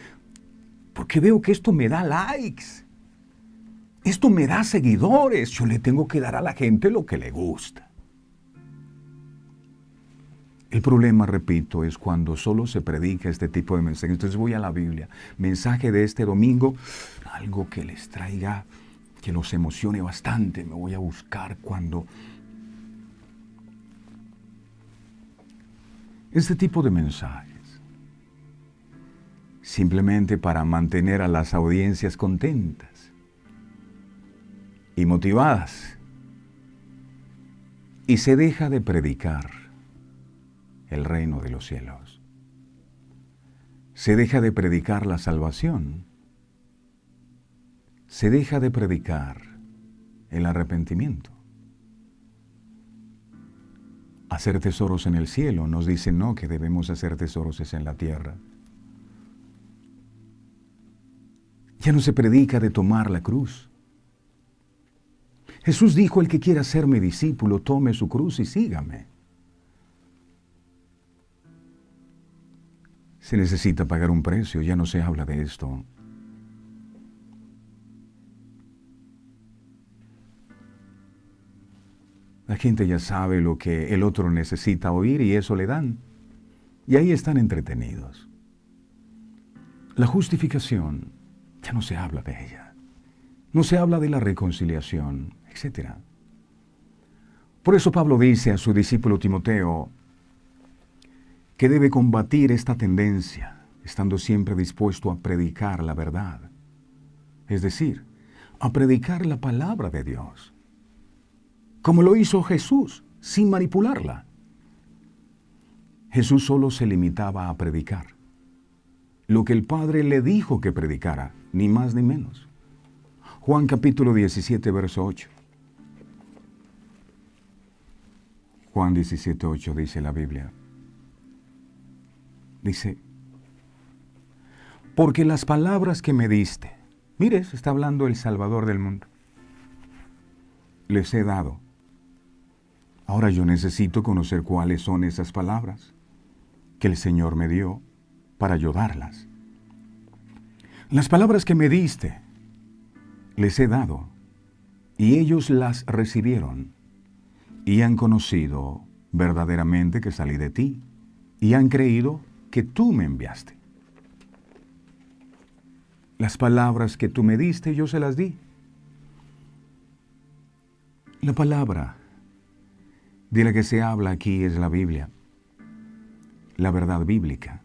veo que esto me da likes, esto me da seguidores, yo le tengo que dar a la gente lo que le gusta. El problema, repito, es cuando solo se predica este tipo de mensajes. Entonces voy a la Biblia, mensaje de este domingo, algo que les traiga, que los emocione bastante, me voy a buscar cuando... Este tipo de mensajes, simplemente para mantener a las audiencias contentas y motivadas, y se deja de predicar el reino de los cielos. se deja de predicar la salvación, se deja de predicar el arrepentimiento. Hacer tesoros en el cielo, nos dicen no, que debemos hacer tesoros es en la tierra. Ya no se predica de tomar la cruz. Jesús dijo, el que quiera ser mi discípulo, tome su cruz y sígame. Se necesita pagar un precio, ya no se habla de esto. La gente ya sabe lo que el otro necesita oír y eso le dan. Y ahí están entretenidos. La justificación, ya no se habla de ella. No se habla de la reconciliación, etc. Por eso Pablo dice a su discípulo Timoteo que debe combatir esta tendencia, estando siempre dispuesto a predicar la verdad. Es decir, a predicar la palabra de Dios. Como lo hizo Jesús, sin manipularla. Jesús solo se limitaba a predicar lo que el Padre le dijo que predicara, ni más ni menos. Juan capítulo 17, verso 8. Juan 17, 8 dice la Biblia. Dice, porque las palabras que me diste, mire, se está hablando el Salvador del mundo, les he dado. Ahora yo necesito conocer cuáles son esas palabras que el Señor me dio para yo darlas. Las palabras que me diste, les he dado, y ellos las recibieron, y han conocido verdaderamente que salí de ti, y han creído que tú me enviaste. Las palabras que tú me diste, yo se las di. La palabra de la que se habla aquí es la Biblia, la verdad bíblica.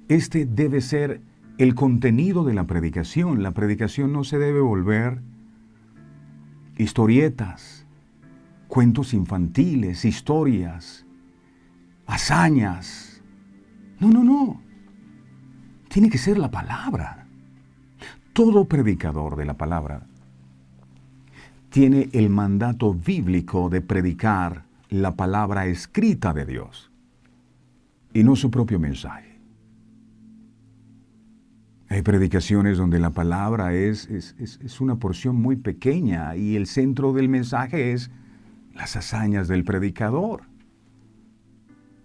Este debe ser el contenido de la predicación. La predicación no se debe volver historietas, cuentos infantiles, historias, hazañas. No. Tiene que ser la palabra. Todo predicador de la palabra tiene el mandato bíblico de predicar la palabra escrita de Dios y no su propio mensaje. Hay predicaciones donde la palabra es una porción muy pequeña y el centro del mensaje es las hazañas del predicador,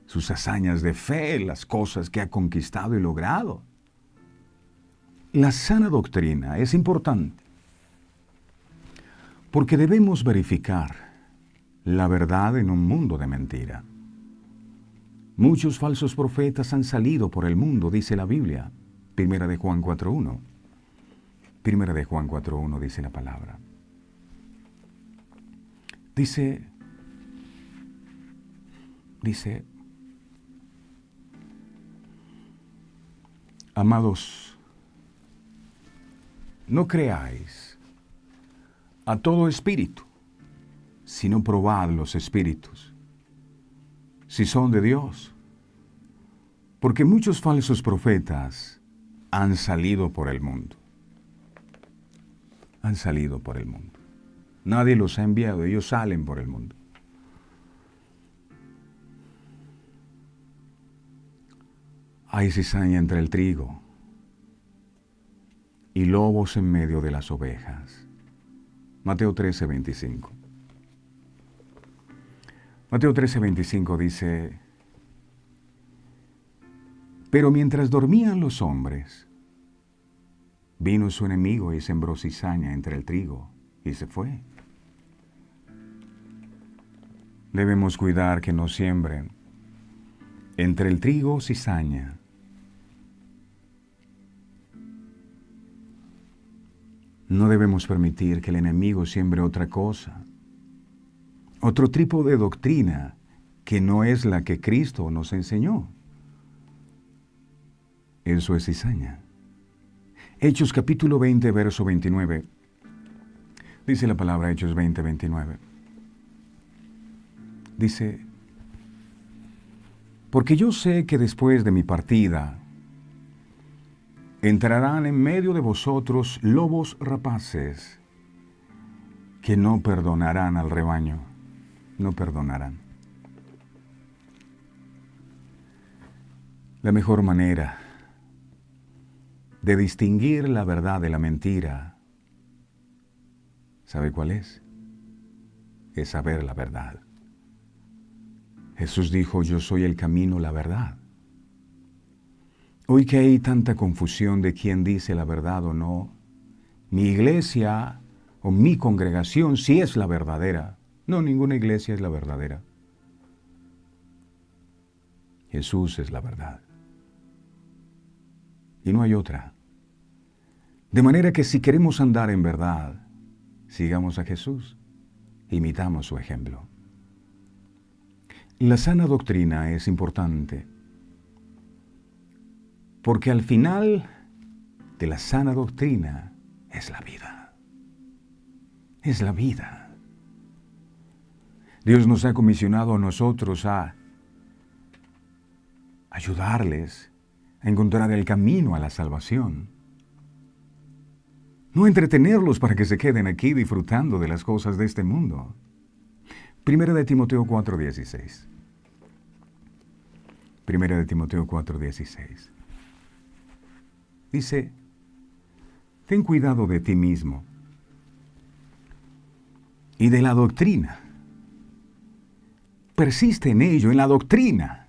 sus hazañas de fe, las cosas que ha conquistado y logrado. La sana doctrina es importante porque debemos verificar la verdad en un mundo de mentira. Muchos falsos profetas han salido por el mundo, dice la Biblia. Primera de Juan 4.1. Primera de Juan 4.1 dice la palabra. Dice, amados, no creáis a todo espíritu, sino probad los espíritus, si son de Dios, porque muchos falsos profetas han salido por el mundo. Han salido por el mundo. Nadie los ha enviado, ellos salen por el mundo. Hay cizaña entre el trigo y lobos en medio de las ovejas. Mateo 13:25. Mateo 13:25 dice, pero mientras dormían los hombres, vino su enemigo y sembró cizaña entre el trigo y se fue. Debemos cuidar que no siembren entre el trigo cizaña. No debemos permitir que el enemigo siembre otra cosa, otro tipo de doctrina que no es la que Cristo nos enseñó. Eso es cizaña. Hechos capítulo 20, verso 29. Dice la palabra Hechos 20, 29. Dice, porque yo sé que después de mi partida entrarán en medio de vosotros lobos rapaces que no perdonarán al rebaño, no perdonarán. La mejor manera de distinguir la verdad de la mentira, ¿sabe cuál es? Es saber la verdad. Jesús dijo, yo soy el camino, la verdad. Hoy que hay tanta confusión de quién dice la verdad o no, mi iglesia o mi congregación sí es la verdadera. No, ninguna iglesia es la verdadera. Jesús es la verdad. Y no hay otra. De manera que si queremos andar en verdad, sigamos a Jesús, imitamos su ejemplo. La sana doctrina es importante, porque al final de la sana doctrina es la vida. Es la vida. Dios nos ha comisionado a nosotros a ayudarles a encontrar el camino a la salvación. No entretenerlos para que se queden aquí disfrutando de las cosas de este mundo. Primera de Timoteo 4:16. Primera de Timoteo 4:16. Dice, ten cuidado de ti mismo y de la doctrina. Persiste en ello, en la doctrina,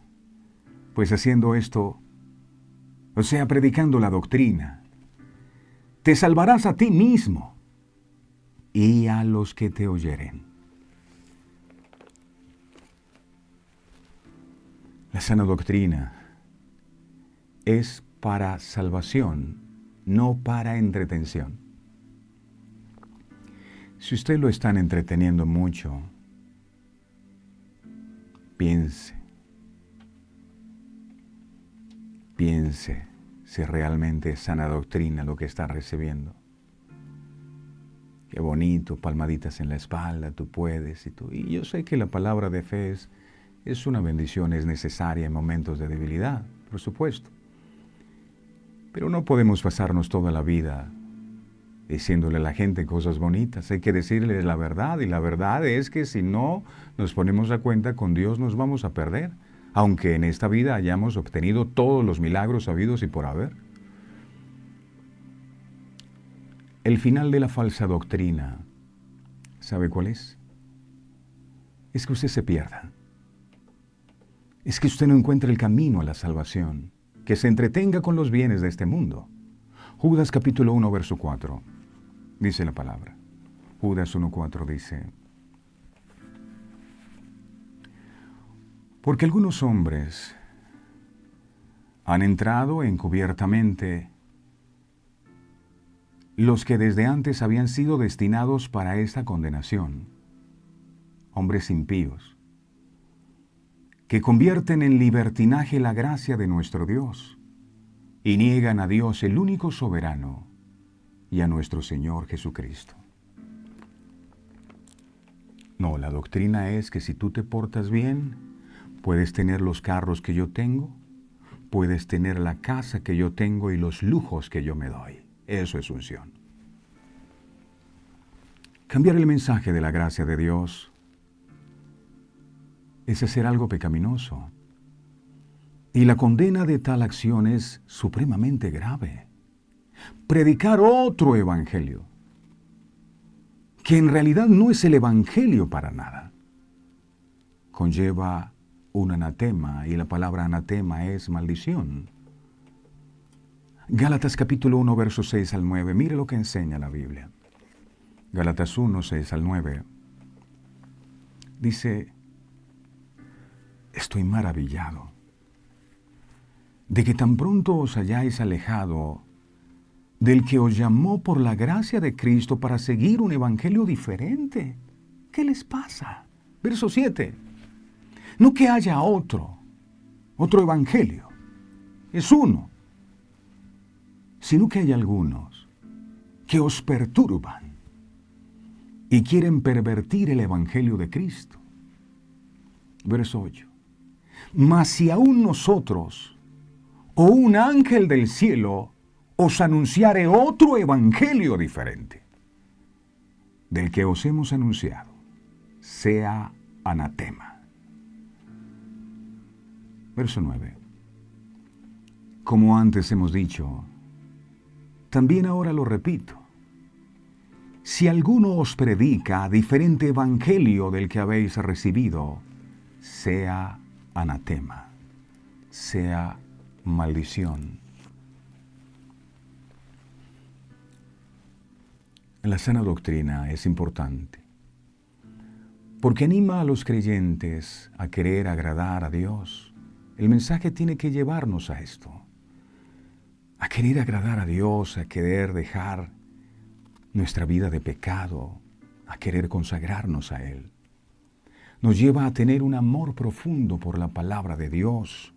pues haciendo esto, o sea, predicando la doctrina, te salvarás a ti mismo y a los que te oyeren. La sana doctrina es para salvación, no para entretención. Si usted lo están entreteniendo mucho, piense si realmente es sana doctrina lo que está recibiendo. Qué bonito, palmaditas en la espalda, tú puedes y yo sé que la palabra de fe es una bendición, es necesaria en momentos de debilidad, por supuesto. Pero no podemos pasarnos toda la vida diciéndole a la gente cosas bonitas. Hay que decirles la verdad, y la verdad es que si no nos ponemos a cuenta con Dios nos vamos a perder, aunque en esta vida hayamos obtenido todos los milagros habidos y por haber. El final de la falsa doctrina, ¿sabe cuál es? Es que usted se pierda. Es que usted no encuentre el camino a la salvación, que se entretenga con los bienes de este mundo. Judas capítulo 1, verso 4, dice la palabra. Judas 1:4 dice, porque algunos hombres han entrado encubiertamente, los que desde antes habían sido destinados para esta condenación, hombres impíos, que convierten en libertinaje la gracia de nuestro Dios y niegan a Dios el único soberano y a nuestro Señor Jesucristo. No, la doctrina es que si tú te portas bien, puedes tener los carros que yo tengo, puedes tener la casa que yo tengo y los lujos que yo me doy. Eso es unción. Cambiar el mensaje de la gracia de Dios es hacer algo pecaminoso. Y la condena de tal acción es supremamente grave. Predicar otro evangelio, que en realidad no es el evangelio para nada, conlleva un anatema, y la palabra anatema es maldición. Gálatas capítulo 1, versos 6 al 9, mire lo que enseña la Biblia. Gálatas 1, 6 al 9, dice, estoy maravillado de que tan pronto os hayáis alejado del que os llamó por la gracia de Cristo para seguir un evangelio diferente. ¿Qué les pasa? Verso 7. No que haya otro evangelio, es uno, sino que hay algunos que os perturban y quieren pervertir el evangelio de Cristo. Verso 8. Mas si aún nosotros, o un ángel del cielo, os anunciare otro evangelio diferente del que os hemos anunciado, sea anatema. Verso 9. Como antes hemos dicho, también ahora lo repito. Si alguno os predica diferente evangelio del que habéis recibido, sea anatema, sea maldición. La sana doctrina es importante porque anima a los creyentes a querer agradar a Dios. El mensaje tiene que llevarnos a esto, a querer agradar a Dios, a querer dejar nuestra vida de pecado, a querer consagrarnos a Él. Nos lleva a tener un amor profundo por la palabra de Dios.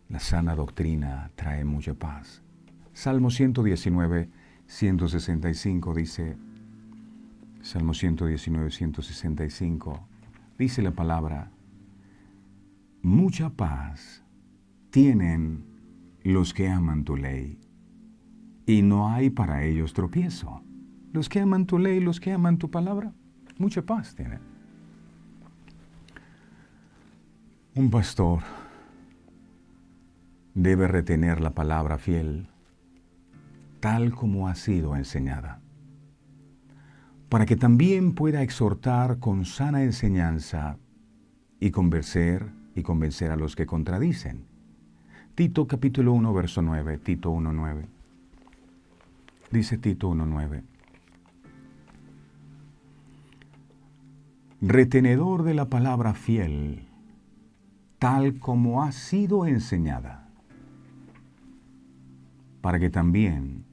La sana doctrina trae mucha paz. Salmo 119, 165 dice, Salmo 119, 165, dice la palabra, mucha paz tienen los que aman tu ley, y no hay para ellos tropiezo. Los que aman tu ley, los que aman tu palabra, mucha paz tienen. Un pastor debe retener la palabra fiel tal como ha sido enseñada, para que también pueda exhortar con sana enseñanza y convencer a los que contradicen. Tito capítulo 1, verso 9, Tito 1:9. Dice Tito 1:9. Retenedor de la palabra fiel, tal como ha sido enseñada, para que también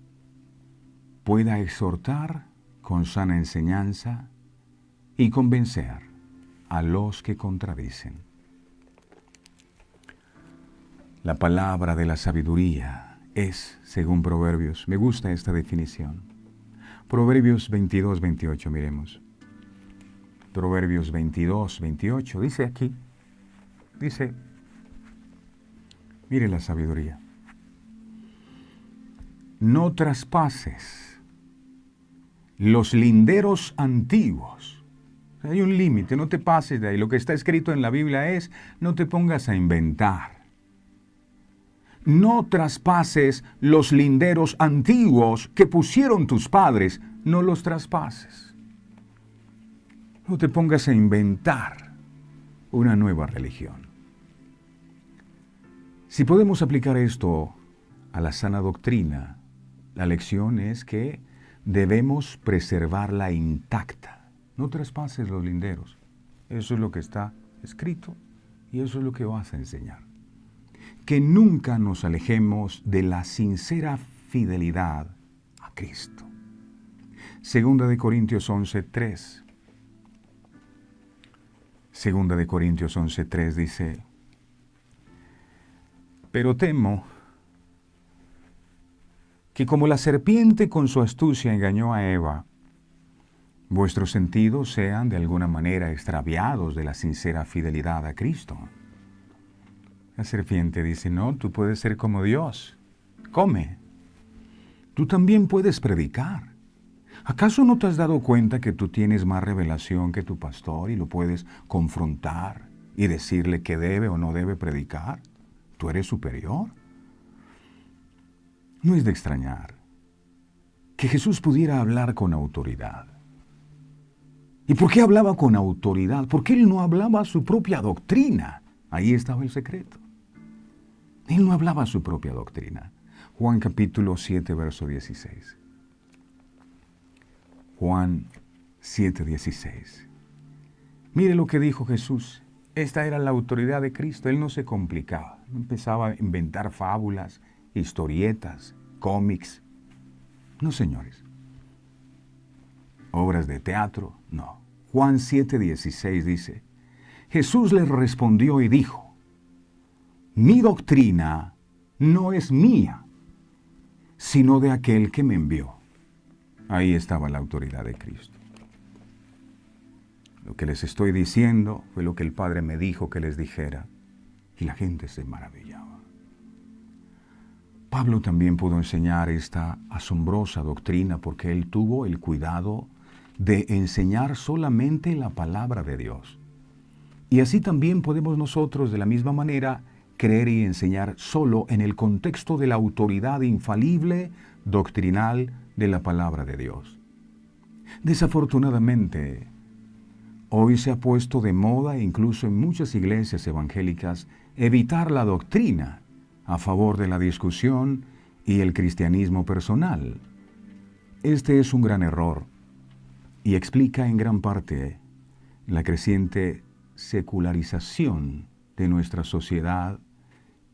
pueda exhortar con sana enseñanza y convencer a los que contradicen. La palabra de la sabiduría es, según Proverbios, me gusta esta definición. Proverbios 22, 28, miremos. Proverbios 22, 28, dice aquí, dice, mire la sabiduría. No traspases los linderos antiguos. Hay un límite, no te pases de ahí. Lo que está escrito en la Biblia es, no te pongas a inventar. No traspases los linderos antiguos que pusieron tus padres, no los traspases. No te pongas a inventar una nueva religión. Si podemos aplicar esto a la sana doctrina, la lección es que debemos preservarla intacta. No traspases los linderos. Eso es lo que está escrito y eso es lo que vas a enseñar. Que nunca nos alejemos de la sincera fidelidad a Cristo. Segunda de Corintios 11:3. Segunda de Corintios 11:3 dice, pero temo que como la serpiente con su astucia engañó a Eva, vuestros sentidos sean de alguna manera extraviados de la sincera fidelidad a Cristo. La serpiente dice, no, tú puedes ser como Dios, come. Tú también puedes predicar. ¿Acaso no te has dado cuenta que tú tienes más revelación que tu pastor y lo puedes confrontar y decirle que debe o no debe predicar? Tú eres superior. No es de extrañar que Jesús pudiera hablar con autoridad. ¿Y por qué hablaba con autoridad? Porque Él no hablaba su propia doctrina. Ahí estaba el secreto. Él no hablaba su propia doctrina. Juan capítulo 7, verso 16. Juan 7:16. Mire lo que dijo Jesús. Esta era la autoridad de Cristo. Él no se complicaba. No empezaba a inventar fábulas, historietas, cómics. No, señores. Obras de teatro, no. Juan 7:16 dice, Jesús les respondió y dijo, mi doctrina no es mía, sino de aquel que me envió. Ahí estaba la autoridad de Cristo. Lo que les estoy diciendo fue lo que el Padre me dijo que les dijera, y la gente se maravillaba. Pablo también pudo enseñar esta asombrosa doctrina porque él tuvo el cuidado de enseñar solamente la palabra de Dios. Y así también podemos nosotros de la misma manera creer y enseñar solo en el contexto de la autoridad infalible doctrinal de la palabra de Dios. Desafortunadamente, hoy se ha puesto de moda, incluso en muchas iglesias evangélicas, evitar la doctrina a favor de la discusión y el cristianismo personal. Este es un gran error y explica en gran parte la creciente secularización de nuestra sociedad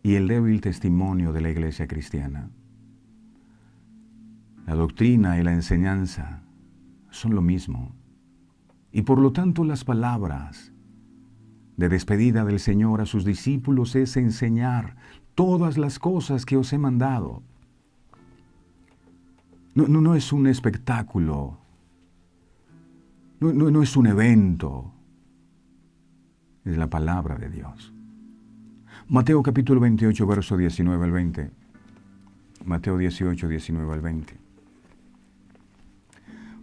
y el débil testimonio de la iglesia cristiana. La doctrina y la enseñanza son lo mismo, y por lo tanto las palabras de despedida del Señor a sus discípulos es enseñar todas las cosas que os he mandado. No es un espectáculo, no es un evento, es la palabra de Dios. Mateo capítulo 28, verso 19 al 20. Mateo 18, 19 al 20.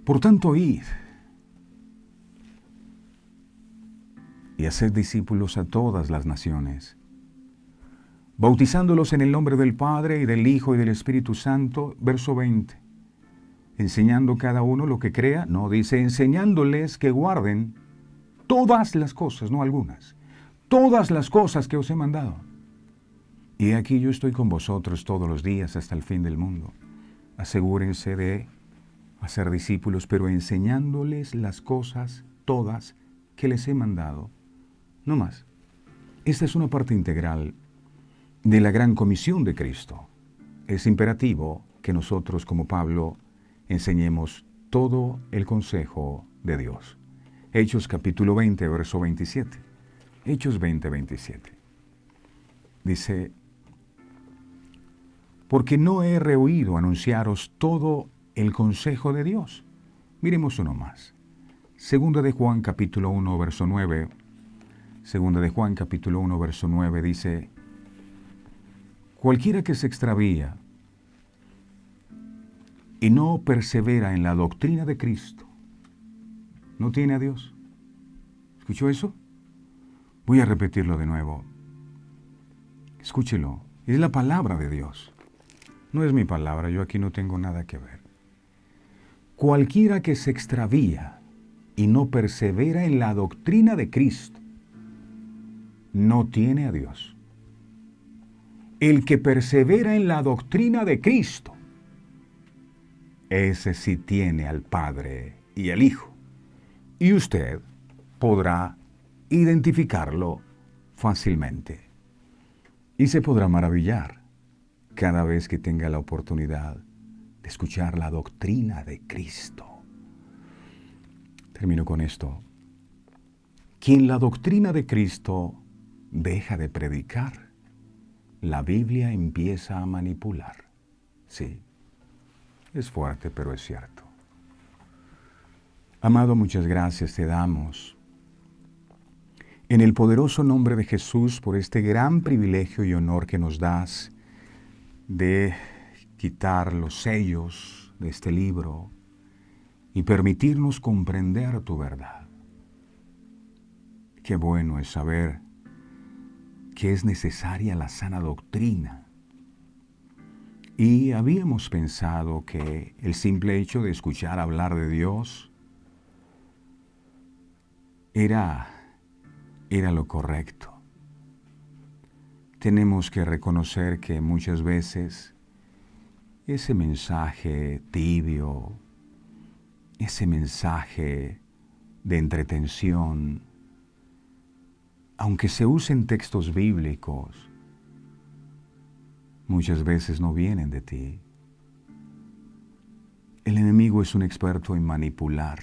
Por tanto, id y haced discípulos a todas las naciones, bautizándolos en el nombre del Padre y del Hijo y del Espíritu Santo, verso 20, enseñando cada uno lo que crea, no, dice, enseñándoles que guarden todas las cosas, no algunas, todas las cosas que os he mandado. Y aquí yo estoy con vosotros todos los días hasta el fin del mundo. Asegúrense de hacer discípulos, pero enseñándoles las cosas todas que les he mandado. No más. Esta es una parte integral de la gran comisión de Cristo. Es imperativo que nosotros, como Pablo, enseñemos todo el consejo de Dios. Hechos capítulo 20, verso 27. Hechos 20, 27. Dice, porque no he rehuido anunciaros todo el consejo de Dios. Miremos uno más. Segunda de Juan capítulo 1, verso 9. Segunda de Juan capítulo 1, verso 9 dice, cualquiera que se extravía y no persevera en la doctrina de Cristo, no tiene a Dios. ¿Escuchó eso? Voy a repetirlo de nuevo. Escúchelo. Es la palabra de Dios. No es mi palabra, yo aquí no tengo nada que ver. Cualquiera que se extravía y no persevera en la doctrina de Cristo, no tiene a Dios. El que persevera en la doctrina de Cristo, ese sí tiene al Padre y al Hijo. Y usted podrá identificarlo fácilmente. Y se podrá maravillar cada vez que tenga la oportunidad de escuchar la doctrina de Cristo. Termino con esto. Quien la doctrina de Cristo deja de predicar, la Biblia empieza a manipular. Sí, es fuerte, pero es cierto. Amado, muchas gracias te damos en el poderoso nombre de Jesús por este gran privilegio y honor que nos das de quitar los sellos de este libro y permitirnos comprender tu verdad. Qué bueno es saber que es necesaria la sana doctrina. Y habíamos pensado que el simple hecho de escuchar hablar de Dios era lo correcto. Tenemos que reconocer que muchas veces ese mensaje tibio, ese mensaje de entretención, aunque se usen textos bíblicos, muchas veces no vienen de ti. El enemigo es un experto en manipular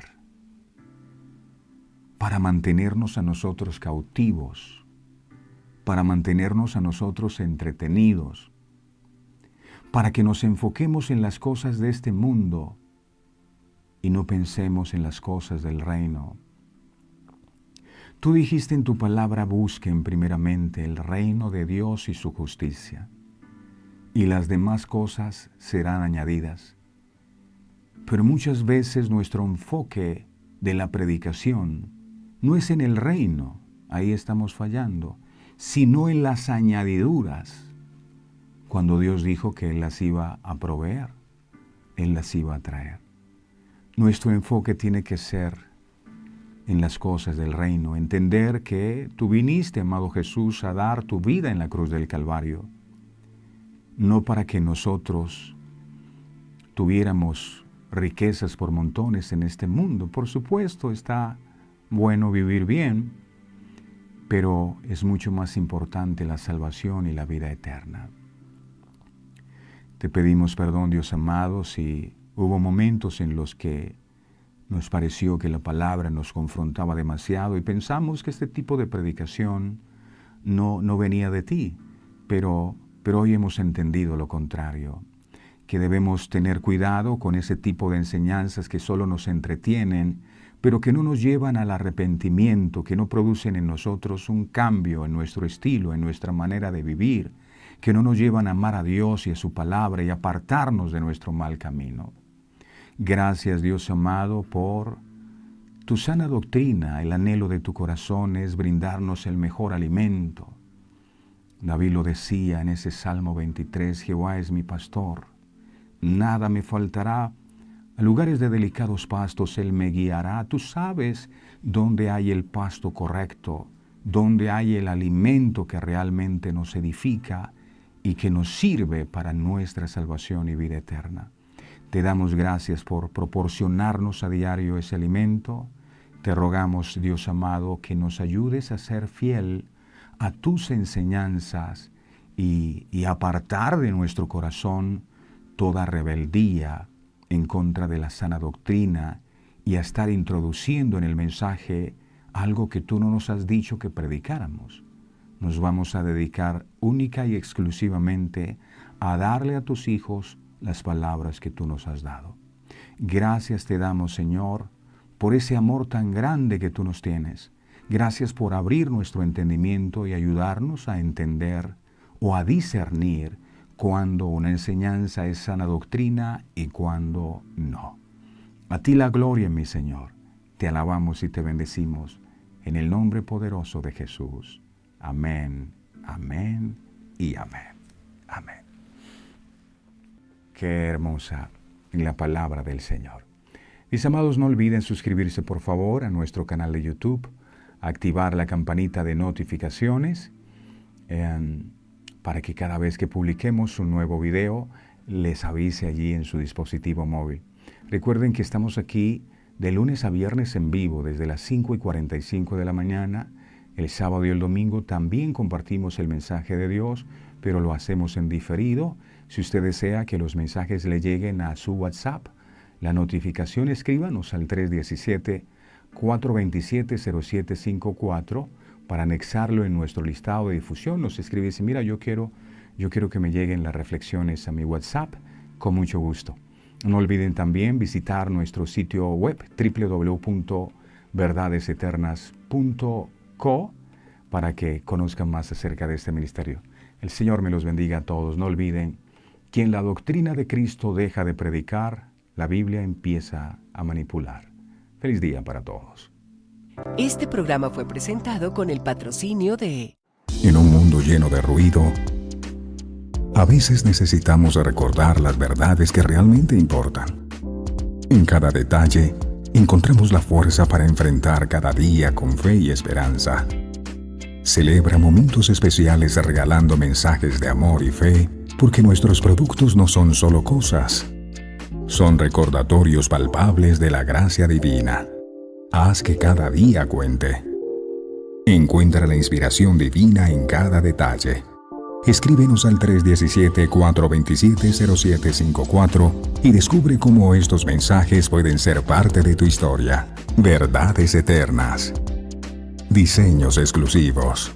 para mantenernos a nosotros cautivos, para mantenernos a nosotros entretenidos, para que nos enfoquemos en las cosas de este mundo y no pensemos en las cosas del reino. Tú dijiste en tu palabra, busquen primeramente el reino de Dios y su justicia, y las demás cosas serán añadidas. Pero muchas veces nuestro enfoque de la predicación no es en el reino, ahí estamos fallando, sino en las añadiduras, cuando Dios dijo que Él las iba a proveer, Él las iba a traer. Nuestro enfoque tiene que ser en las cosas del reino, entender que tú viniste, amado Jesús, a dar tu vida en la cruz del Calvario, no para que nosotros tuviéramos riquezas por montones en este mundo. Por supuesto, está bueno vivir bien, pero es mucho más importante la salvación y la vida eterna. Te pedimos perdón, Dios amado, si hubo momentos en los que nos pareció que la palabra nos confrontaba demasiado y pensamos que este tipo de predicación no venía de ti, pero hoy hemos entendido lo contrario, que debemos tener cuidado con ese tipo de enseñanzas que solo nos entretienen, pero que no nos llevan al arrepentimiento, que no producen en nosotros un cambio en nuestro estilo, en nuestra manera de vivir, que no nos llevan a amar a Dios y a su palabra y apartarnos de nuestro mal camino. Gracias, Dios amado, por tu sana doctrina. El anhelo de tu corazón es brindarnos el mejor alimento. David lo decía en ese Salmo 23, Jehová es mi pastor, nada me faltará. A lugares de delicados pastos Él me guiará. Tú sabes dónde hay el pasto correcto, dónde hay el alimento que realmente nos edifica y que nos sirve para nuestra salvación y vida eterna. Te damos gracias por proporcionarnos a diario ese alimento. Te rogamos, Dios amado, que nos ayudes a ser fiel a tus enseñanzas y apartar de nuestro corazón toda rebeldía en contra de la sana doctrina y a estar introduciendo en el mensaje algo que tú no nos has dicho que predicáramos. Nos vamos a dedicar única y exclusivamente a darle a tus hijos las palabras que tú nos has dado. Gracias te damos, Señor, por ese amor tan grande que tú nos tienes. Gracias por abrir nuestro entendimiento y ayudarnos a entender o a discernir cuando una enseñanza es sana doctrina y cuando no. A ti la gloria, mi Señor. Te alabamos y te bendecimos en el nombre poderoso de Jesús. Amén, amén y amén. Amén. Qué hermosa la palabra del Señor. Mis amados, no olviden suscribirse por favor a nuestro canal de YouTube, activar la campanita de notificaciones para que cada vez que publiquemos un nuevo video les avise allí en su dispositivo móvil. Recuerden que estamos aquí de lunes a viernes en vivo desde las 5:45 de la mañana. El sábado y el domingo también compartimos el mensaje de Dios, pero lo hacemos en diferido. Si usted desea que los mensajes le lleguen a su WhatsApp, la notificación, escríbanos al 317-427-0754 para anexarlo en nuestro listado de difusión. Nos escribe y dice, mira, yo quiero que me lleguen las reflexiones a mi WhatsApp, con mucho gusto. No olviden también visitar nuestro sitio web www.verdadeseternas.co para que conozcan más acerca de este ministerio. El Señor me los bendiga a todos. No olviden, quien la doctrina de Cristo deja de predicar, la Biblia empieza a manipular. Feliz día para todos. Este programa fue presentado con el patrocinio de... En un mundo lleno de ruido, a veces necesitamos recordar las verdades que realmente importan. En cada detalle, encontremos la fuerza para enfrentar cada día con fe y esperanza. Celebra momentos especiales regalando mensajes de amor y fe, porque nuestros productos no son solo cosas, son recordatorios palpables de la gracia divina. Haz que cada día cuente. Encuentra la inspiración divina en cada detalle. Escríbenos al 317-427-0754 y descubre cómo estos mensajes pueden ser parte de tu historia. Verdades eternas. Diseños exclusivos.